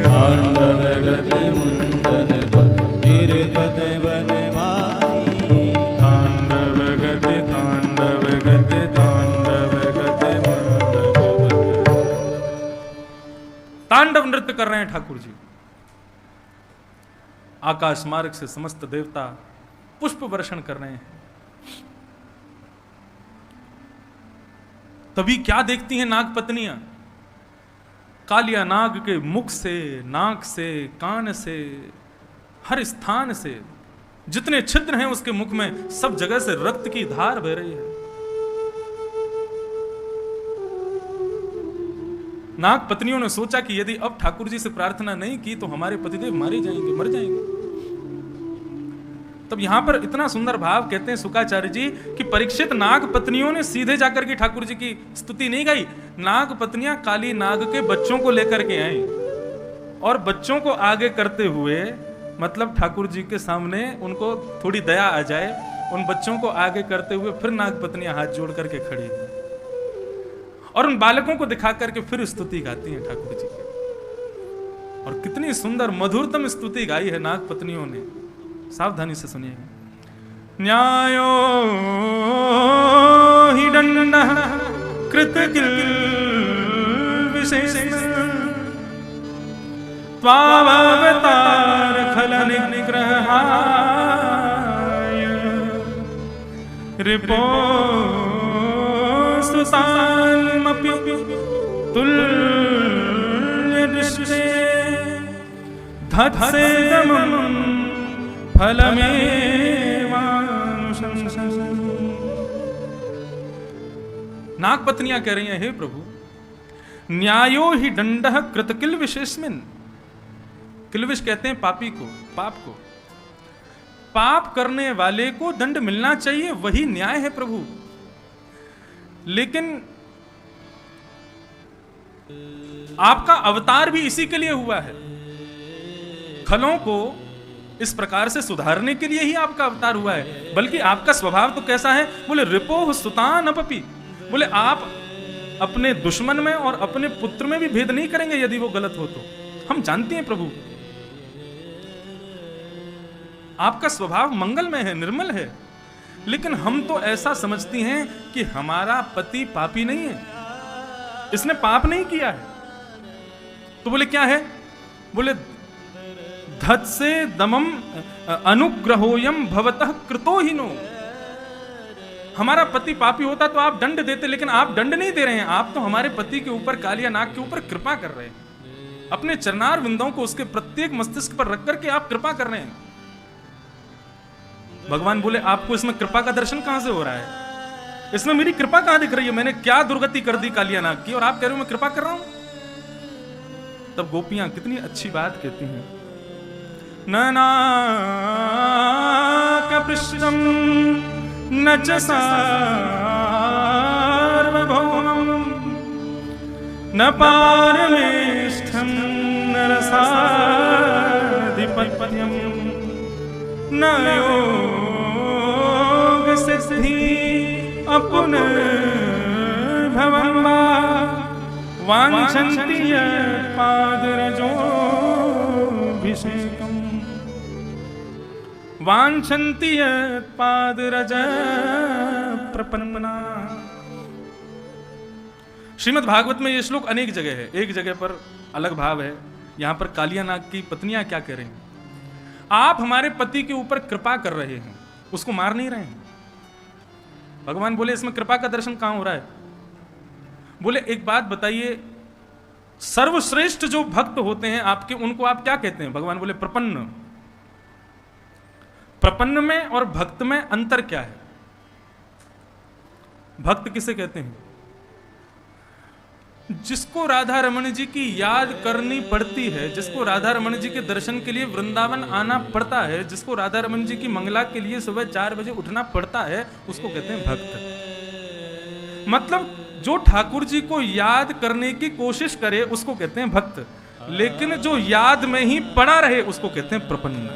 तांडव गति मुंडन पर, निर्तत बनवारी, तांडव गति, तांडव गति, तांडव गति मुंडन। तांडव नृत्य कर रहे हैं ठाकुर जी। आकाश मार्ग से समस्त देवता पुष्प वर्षण कर रहे हैं। तभी क्या देखती हैं नाग पत्नियां? कालिया नाग के मुख से, नाक से, कान से, हर स्थान से जितने छिद्र हैं उसके मुख में सब जगह से रक्त की धार बह रही है। नाग पत्नियों ने सोचा कि यदि अब ठाकुर जी से प्रार्थना नहीं की तो हमारे पतिदेव मारे जाएंगे, मर जाएंगे। तब यहां पर इतना सुंदर भाव कहते हैं शुक्राचार्य जी कि परीक्षित नाग पत्नियों ने सीधे जाकर के ठाकुर जी की स्तुति नहीं गाई। नाग पत्नियां काली नाग के बच्चों को लेकर के आई और बच्चों को आगे करते हुए मतलब ठाकुर जी के सामने उनको थोड़ी दया आ जाए, उन बच्चों को आगे करते हुए फिर नागपत्नियां हाथ जोड़ करके खड़ी हैं और उन बालकों को दिखा करके फिर स्तुति गाती हैं ठाकुर जी की। और कितनी सुंदर मधुरतम स्तुति गाई है नागपत्नियों ने, सावधानी से सुनिएगा। न्यायो हि दंडः कृतकिल विशेषेण त्वावतार खल निग्रहाय रिपो सुतान्मपि तुल्य दृष्टे धत्सेदमं फलमेवानुशंसन्। नागपत्नियां कह रही हैं, हे प्रभु, न्यायो ही दंडः कृतकिल विशेषमिन। किलविश कहते हैं पापी को, पाप को। पाप करने वाले को दंड मिलना चाहिए, वही न्याय है प्रभु। लेकिन आपका अवतार भी इसी के लिए हुआ है, खलों को इस प्रकार से सुधारने के लिए ही आपका अवतार हुआ है। बल्कि आपका स्वभाव तो कैसा है, बोले रिपोह सुतान अपपि, बोले आप अपने दुश्मन में और अपने पुत्र में भी भेद नहीं करेंगे यदि वो गलत हो तो। हम जानते हैं प्रभु आपका स्वभाव मंगलमय है, निर्मल है, लेकिन हम तो ऐसा समझती हैं कि हमारा पति पापी नहीं है, इसने पाप नहीं किया है। तो बोले क्या है, बोले धत्से दमम अनुग्रहोयम भवतः कृतो हिनो। हमारा पति पापी होता तो आप दंड देते, लेकिन आप दंड नहीं दे रहे हैं, आप तो हमारे पति के ऊपर, कालिया नाग के ऊपर कृपा कर रहे हैं। अपने चरणार विंदों को उसके प्रत्येक मस्तिष्क पर रख करके आप कृपा कर रहे हैं। भगवान बोले आपको इसमें कृपा का दर्शन कहां से हो रहा है, इसमें मेरी कृपा कहां दिख रही है, मैंने क्या दुर्गति कर दी कालिया नाग की और आप कह रहे हो मैं कृपा कर रहा हूं। तब गोपियां कितनी अच्छी बात कहती हैं, ननाकपृष्ठं न च सार्वभौमं न पारमेष्ठं न रसाधिपत्यं न योगसिद्धि अपुनर्भवं वा वाञ्छन्ति यत्पादरजोऽभिषेकम् वाञ्छन्ति यत्पादरज प्रपन्ना। श्रीमद् भागवत में ये श्लोक अनेक जगह है, एक जगह पर अलग भाव है। यहां पर कालिया नाग की पत्नियां क्या कह रही हैं, आप हमारे पति के ऊपर कृपा कर रहे हैं, उसको मार नहीं रहे हैं। भगवान बोले इसमें कृपा का दर्शन कहां हो रहा है। बोले एक बात बताइए, सर्वश्रेष्ठ जो भक्त होते हैं आपके, उनको आप क्या कहते हैं। भगवान बोले प्रपन्न। प्रपन्न में और भक्त में अंतर क्या है। भक्त किसे कहते हैं, जिसको राधा रमण जी की याद करनी पड़ती है, जिसको राधा रमण जी के दर्शन के लिए वृंदावन आना पड़ता है, जिसको राधा रमण जी की मंगला के लिए सुबह 4 बजे उठना पड़ता है, उसको कहते हैं भक्त। मतलब जो ठाकुर जी को याद करने की कोशिश करे उसको कहते हैं भक्त, लेकिन जो याद में ही पड़ा रहे उसको कहते हैं प्रपन्न।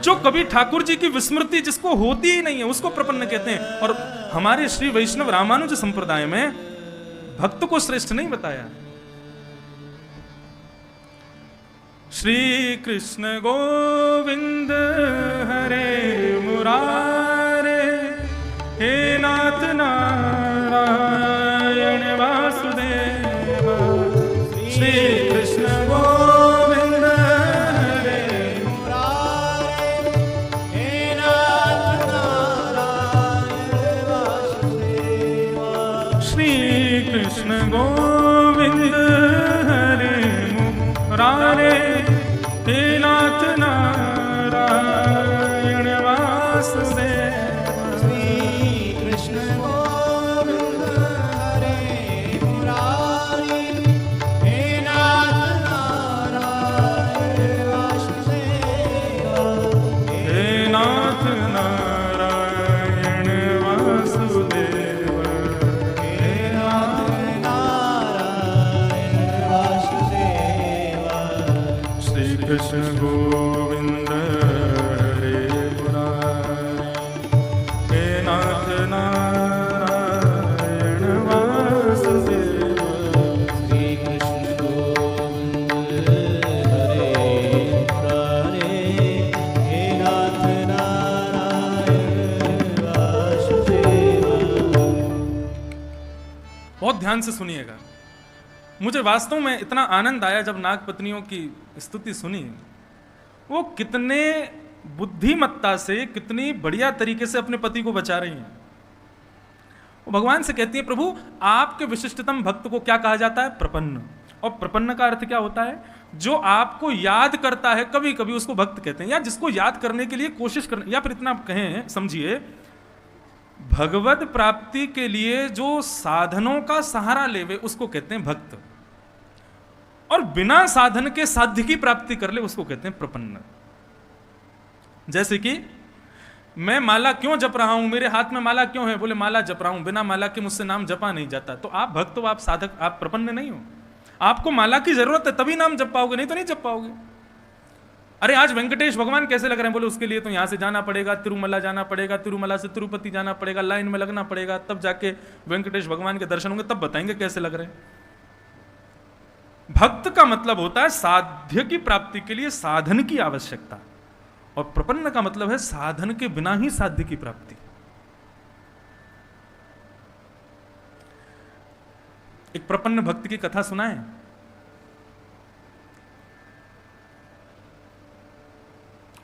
जो कभी ठाकुर जी की विस्मृति जिसको होती ही नहीं है उसको प्रपन्न कहते हैं। और हमारे श्री वैष्णव रामानुज संप्रदाय में भक्त को श्रेष्ठ नहीं बताया। श्री कृष्ण गोविंद हरे मुरारे, हे नाथ नारायण वासुदेव। श्री कृष्ण गोविंद हरे मुरारे, हे नाथ नारायण वासुदेव। श्री कृष्ण गोविंद हरे मुरारे, हे नाथ नारायण वासुदेव। श्री कृष्ण गोविंद हरे मुरारे, हे नाथ गोविंद हरे मुरारी, हे नाथ नारायण वासुदेव। श्री कृष्ण गोविंद हरे मुरारी, हे नाथ नारायण वासुदेव। बहुत ध्यान से सुनिएगा। मुझे वास्तव में इतना आनंद आया जब नाग पत्नियों की स्तुति सुनी। वो कितने बुद्धिमत्ता से, कितनी बढ़िया तरीके से अपने पति को बचा रही हैं। वो भगवान से कहती है, प्रभु आपके विशिष्टतम भक्त को क्या कहा जाता है? प्रपन्न। और प्रपन्न का अर्थ क्या होता है? जो आपको याद करता है, कभी कभी उसको भक्त कहते हैं, या जिसको याद करने के लिए कोशिश करने, या फिर इतना कहें, समझिए, भगवत प्राप्ति के लिए जो साधनों का सहारा लेवे उसको कहते हैं भक्त, और बिना साधन के साध्य की प्राप्ति कर ले उसको कहते हैं प्रपन्न। जैसे कि मैं माला क्यों जप रहा हूं, मेरे हाथ में माला क्यों है? बोले माला जप रहा हूं, बिना माला के मुझसे नाम जपा नहीं जाता। तो आप भक्त हो, आप साधक, आप प्रपन्न नहीं हो। आपको माला की जरूरत है तभी नाम जप पाओगे, नहीं तो नहीं जप पाओगे। अरे आज वेंकटेश भगवान कैसे लग रहे हैं? बोले उसके लिए तो यहां से जाना पड़ेगा, तिरुमला जाना पड़ेगा, तिरुमला से तिरुपति जाना पड़ेगा, लाइन में लगना पड़ेगा, तब जाके वेंकटेश भगवान के दर्शन होंगे, तब बताएंगे कैसे लग रहे हैं। भक्त का मतलब होता है साध्य की प्राप्ति के लिए साधन की आवश्यकता, और प्रपन्न का मतलब है साधन के बिना ही साध्य की प्राप्ति। एक प्रपन्न भक्त की कथा सुनाएं।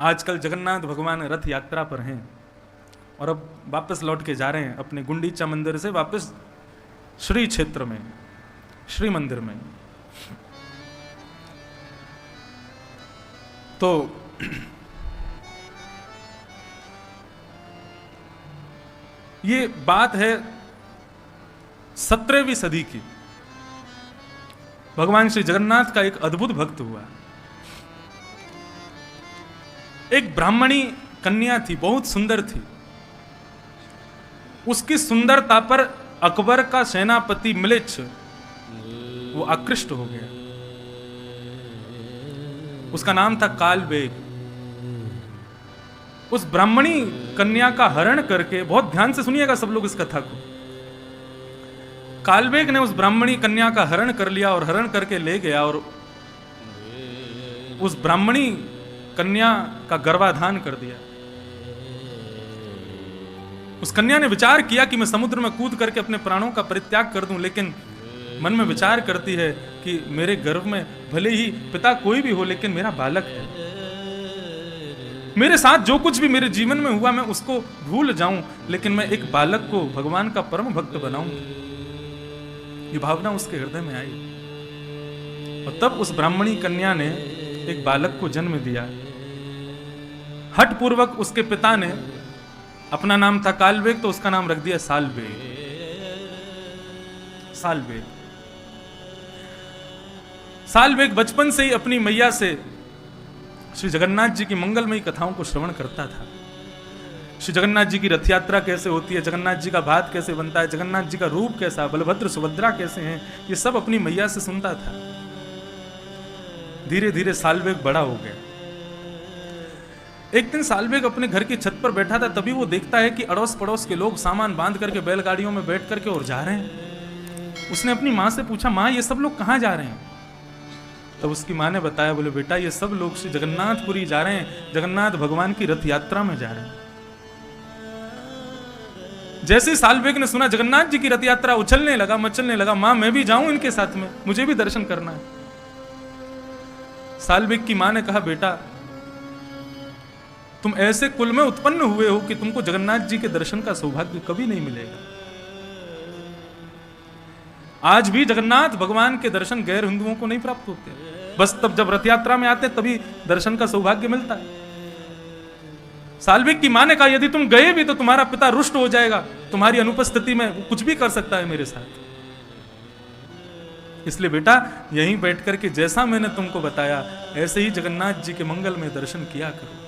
आजकल जगन्नाथ भगवान रथ यात्रा पर हैं और अब वापस लौट के जा रहे हैं अपने गुंडीचा मंदिर से वापस श्री क्षेत्र में, श्री मंदिर में। तो ये बात है 17वीं सदी की। भगवान श्री जगन्नाथ का एक अद्भुत भक्त हुआ। एक ब्राह्मणी कन्या थी, बहुत सुंदर थी। उसकी सुंदरता पर अकबर का सेनापति म्लेच्छ वो आकृष्ट हो गया। उसका नाम था कालबेग। उस ब्राह्मणी कन्या का हरण करके, बहुत ध्यान से सुनिएगा सब लोग इस कथा को, कालबेग ने उस ब्राह्मणी कन्या का हरण कर लिया और हरण करके ले गया और उस ब्राह्मणी कन्या का गर्भाधान कर दिया। उस कन्या ने विचार किया कि मैं समुद्र में कूद करके अपने प्राणों का परित्याग कर दूं, लेकिन मन में विचार करती है कि मेरे गर्भ में भले ही पिता कोई भी हो, लेकिन मेरा बालक है। मेरे साथ जो कुछ भी मेरे जीवन में हुआ मैं उसको भूल जाऊं, लेकिन मैं एक बालक को भगवान का परम भक्त बनाऊं। ये भावना उसके हृदय में आई और तब उस ब्राह्मणी कन्या ने एक बालक को जन्म दिया। हठ पूर्वक उसके पिता ने, अपना नाम था कालबेग, तो उसका नाम रख दिया सालबेग। सालबेग सालबेग बचपन से ही अपनी मैया से श्री जगन्नाथ जी की मंगलमयी कथाओं को श्रवण करता था। श्री जगन्नाथ जी की रथ यात्रा कैसे होती है, जगन्नाथ जी का भात कैसे बनता है, जगन्नाथ जी का रूप कैसा, बलभद्र सुभद्रा कैसे हैं, ये सब अपनी मैया से सुनता था। धीरे धीरे सालबेग बड़ा हो गया। एक दिन सालबेग अपने घर की छत पर बैठा था, तभी वो देखता है कि अड़ोस पड़ोस के लोग सामान बांध करके बैलगाड़ियों में बैठ करके और जा रहे हैं। उसने अपनी माँ से पूछा, माँ ये सब लोग कहाँ जा रहे हैं? तब उसकी माँ ने बताया, बोले बेटा ये सब लोग श्री जगन्नाथपुरी जा रहे हैं, जगन्नाथ भगवान की रथ यात्रा में जा रहे हैं। जैसे सालबेग ने सुना जगन्नाथ जी की रथ यात्रा, उछलने लगा, मचलने लगा, माँ मैं भी जाऊं इनके साथ में, मुझे भी दर्शन करना है। सालबेग की माँ ने कहा, बेटा तुम ऐसे कुल में उत्पन्न हुए हो कि तुमको जगन्नाथ जी के दर्शन का सौभाग्य कभी नहीं मिलेगा। आज भी जगन्नाथ भगवान के दर्शन गैर हिंदुओं को नहीं प्राप्त होते, बस तब जब रथ यात्रा में आते तभी दर्शन का सौभाग्य मिलता है। सालबेग की मां ने कहा, यदि तुम गए भी तो तुम्हारा पिता रुष्ट हो जाएगा, तुम्हारी अनुपस्थिति में वो कुछ भी कर सकता है मेरे साथ। इसलिए बेटा यहीं बैठ करके जैसा मैंने तुमको बताया ऐसे ही जगन्नाथ जी के मंगल में दर्शन किया करो।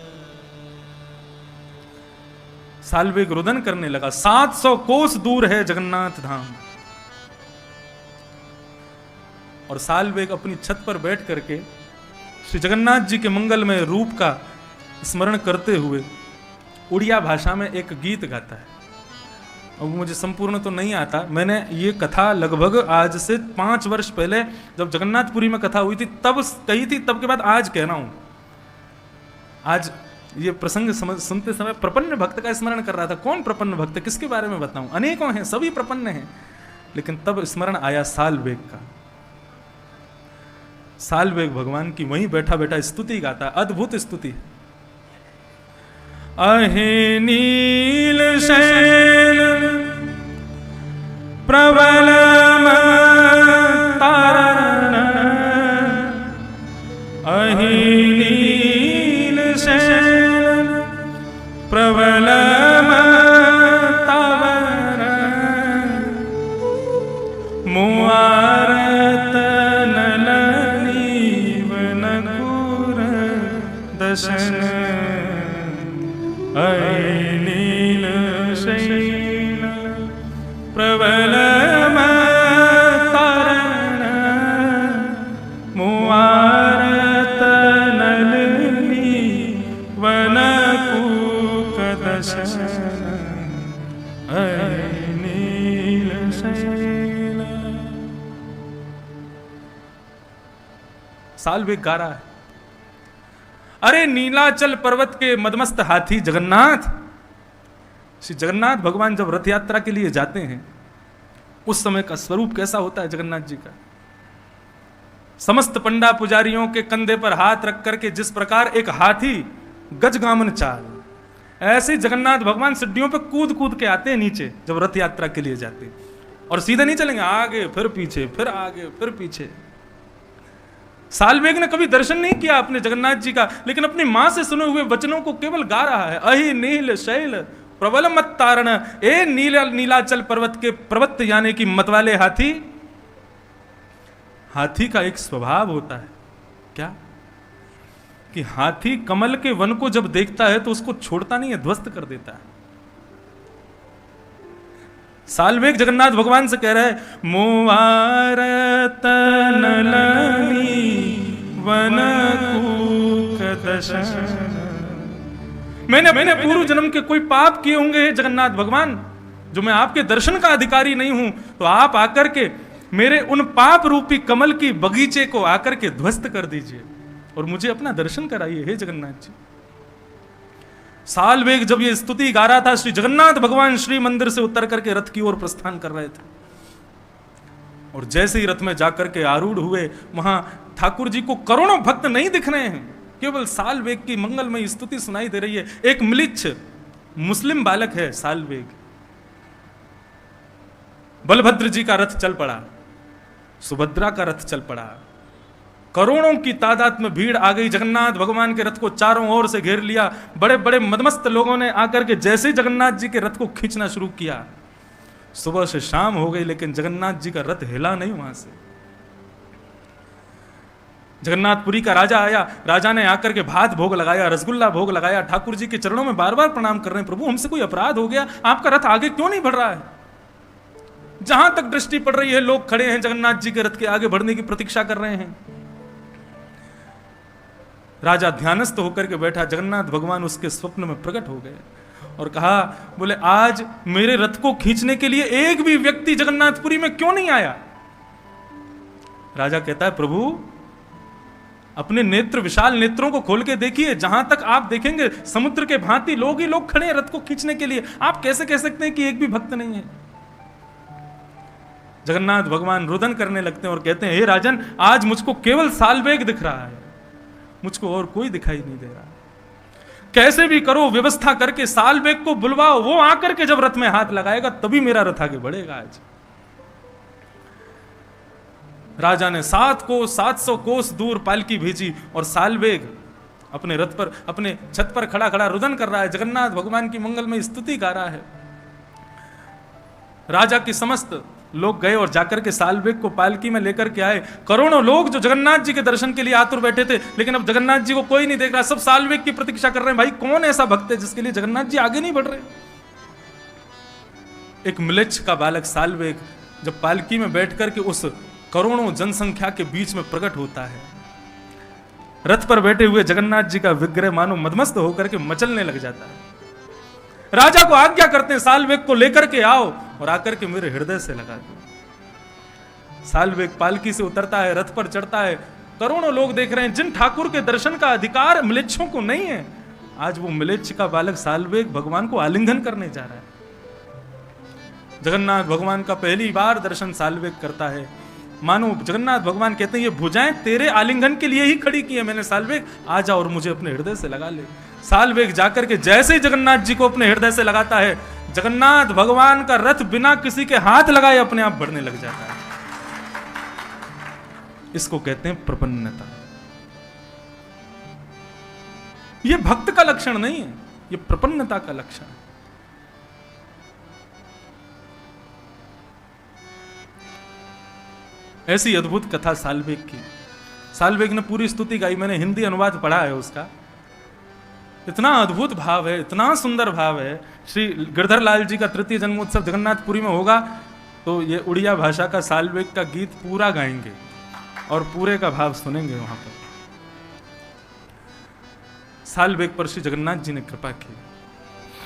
सालबेग रुदन करने लगा। 700 कोस दूर है जगन्नाथ धाम, और सालबेग अपनी छत पर बैठ करके श्री जगन्नाथ जी के मंगलमय रूप का स्मरण करते हुए उड़िया भाषा में एक गीत गाता है। अब मुझे संपूर्ण तो नहीं आता, मैंने ये कथा लगभग आज से 5 वर्ष पहले जब जगन्नाथपुरी में कथा हुई थी तब कही थी, तब के बाद आज कह रहा हूं। आज ये प्रसंग सुनते समय प्रपन्न भक्त का स्मरण कर रहा था। कौन प्रपन्न भक्त, किसके बारे में बताऊं? अनेकों हैं, सभी प्रपन्न हैं, लेकिन तब स्मरण आया सालवेग का। सालवेग भगवान की वहीं बैठा बैठा स्तुति गाता, अद्भुत स्तुति। अहे नील शैल प्रबल तारण, अहे नील शैल प्रबल तारण, मुआरत नलनीवन कुर दशन, अहे नील शैल प्रबल तारण, मुआरत नलनीवन कुर दशन, अहे नील शैल। सालवेग गा रहा है, अरे नीलाचल पर्वत के मदमस्त हाथी जगन्नाथ। श्री जगन्नाथ भगवान जब रथ यात्रा के लिए जाते हैं उस समय का स्वरूप कैसा होता है जगन्नाथ जी का। समस्त पंडा पुजारियों के कंधे पर हाथ रख करके जिस प्रकार एक हाथी गजगामन चाल, ऐसे जगन्नाथ भगवान सिड्डियों पे कूद कूद के आते हैं नीचे जब रथ यात्रा के लिए जाते हैं। और सीधे नहीं चलेंगे, आगे फिर पीछे, फिर आगे फिर पीछे। सालवेग ने कभी दर्शन नहीं किया अपने जगन्नाथ जी का, लेकिन अपनी मां से सुने हुए वचनों को केवल गा रहा है। अहि नील शैल प्रबल मत तारण, ए नीलाचल पर्वत के पर्वत यानी कि मत वाले हाथी। हाथी का एक स्वभाव होता है क्या कि हाथी कमल के वन को जब देखता है तो उसको छोड़ता नहीं है, ध्वस्त कर देता है। सालवेग जगन्नाथ भगवान से कह रहा है, मुआरत नलनी वन कूक दशन। मैंने पूर्व जन्म के कोई पाप किए होंगे जगन्नाथ भगवान, जो मैं आपके दर्शन का अधिकारी नहीं हूं, तो आप आकर के मेरे उन पाप रूपी कमल की बगीचे को आकर के ध्वस्त कर दीजिए और मुझे अपना दर्शन कराइए हे जगन्नाथ जी। सालवेग जब ये स्तुति गा रहा था, श्री जगन्नाथ भगवान श्री मंदिर से उतर करके रथ की ओर प्रस्थान कर रहे थे। और जैसे ही रथ में जाकर के आरूढ़ हुए, वहां ठाकुर जी को करोड़ों भक्त नहीं दिख रहे हैं, केवल सालवेग की मंगलमय स्तुति सुनाई दे रही है। एक म्लिच्छ मुस्लिम बालक है सालवेग। बलभद्र जी का रथ चल पड़ा, सुभद्रा का रथ चल पड़ा, करोड़ों की तादाद में भीड़ आ गई। जगन्नाथ भगवान के रथ को चारों ओर से घेर लिया। बड़े बड़े मदमस्त लोगों ने आकर के जैसे ही जगन्नाथ जी के रथ को खींचना शुरू किया, सुबह से शाम हो गई लेकिन जगन्नाथ जी का रथ हिला नहीं वहां से। जगन्नाथपुरी का राजा आया, राजा ने आकर के भात भोग लगाया, रसगुल्ला भोग लगाया, ठाकुर जी के चरणों में बार बार प्रणाम कर रहे हैं, प्रभु हमसे कोई अपराध हो गया, आपका रथ आगे क्यों नहीं बढ़ रहा है। जहां तक दृष्टि पड़ रही है लोग खड़े हैं जगन्नाथ जी के रथ के आगे बढ़ने की प्रतीक्षा कर रहे हैं। राजा ध्यानस्थ होकर के बैठा, जगन्नाथ भगवान उसके स्वप्न में प्रकट हो गए और कहा, बोले आज मेरे रथ को खींचने के लिए एक भी व्यक्ति जगन्नाथपुरी में क्यों नहीं आया। राजा कहता है, प्रभु अपने नेत्र, विशाल नेत्रों को खोल के देखिए, जहां तक आप देखेंगे समुद्र के भांति लोग ही लोग खड़े हैं रथ को खींचने के लिए, आप कैसे कह सकते हैं कि एक भी भक्त नहीं है। जगन्नाथ भगवान रुदन करने लगते हैं और कहते हैं, हे राजन, आज मुझको केवल सालवेग दिख रहा है, मुझको और कोई दिखाई नहीं दे रहा। कैसे भी करो, व्यवस्था करके सालवेग को बुलवाओ, वो आकर के जब रथ में हाथ लगाएगा तभी मेरा रथ आगे बढ़ेगा। आज राजा ने 700 कोस दूर पालकी भेजी और सालवेग अपने रथ पर, अपने छत पर खड़ा खड़ा रुदन कर रहा है, जगन्नाथ भगवान की मंगलमय स्तुति गा रहा है। राजा की समस्त लोग गए और जाकर के सालवेग को पालकी में लेकर के आए। करोड़ों लोग जो जगन्नाथ जी के दर्शन के लिए आतुर बैठे थे, लेकिन अब जगन्नाथ जी को कोई नहीं देख रहा, सब सालवेग की प्रतीक्षा कर रहे हैं, भाई कौन ऐसा भक्त है जिसके लिए जगन्नाथ जी आगे नहीं बढ़ रहे। एक म्लेच्छ का बालक सालवेग जब पालकी में बैठ करके उस करोड़ों जनसंख्या के बीच में प्रकट होता है, रथ पर बैठे हुए जगन्नाथ जी का विग्रह मानो मदमस्त होकर के मचलने लग जाता है। राजा को आज्ञा करते हैं, साल्वेग को लेकर के आओ और आकर के मेरे हृदय से लगा दो। साल्वेग पालकी से उतरता है, रथ पर चढ़ता है। करोड़ों लोग देख रहे हैं। जिन ठाकुर के दर्शन का अधिकार म्लेच्छों को नहीं है, आज वो म्लेच्छ का बालक साल्वेग भगवान को आलिंगन करने जा रहा है। जगन्नाथ भगवान का पहली बार दर्शन साल्वेग करता है। मानो जगन्नाथ भगवान कहते हैं, ये भुजाएं तेरे आलिंगन के लिए ही खड़ी की है मैंने साल्वेग, आ जा और मुझे अपने हृदय से लगा ले। साल्वेग जाकर के जैसे ही जगन्नाथ जी को अपने हृदय से लगाता है, जगन्नाथ भगवान का रथ बिना किसी के हाथ लगाए अपने आप बढ़ने लग जाता है। इसको कहते हैं प्रपन्नता। यह भक्त का लक्षण नहीं है, यह प्रपन्नता का लक्षण है। ऐसी अद्भुत कथा साल्वेग की। साल्वेग ने पूरी स्तुति गाई, मैंने हिंदी अनुवाद पढ़ा है उसका। इतना अद्भुत भाव है, इतना सुंदर भाव है। श्री गिरधर लाल जी का तृतीय जन्मोत्सव जगन्नाथपुरी में होगा तो ये उड़िया भाषा का साल्वेग का गीत पूरा गाएंगे और पूरे का भाव सुनेंगे वहां पर। साल्वेग पर श्री जगन्नाथ जी ने कृपा की।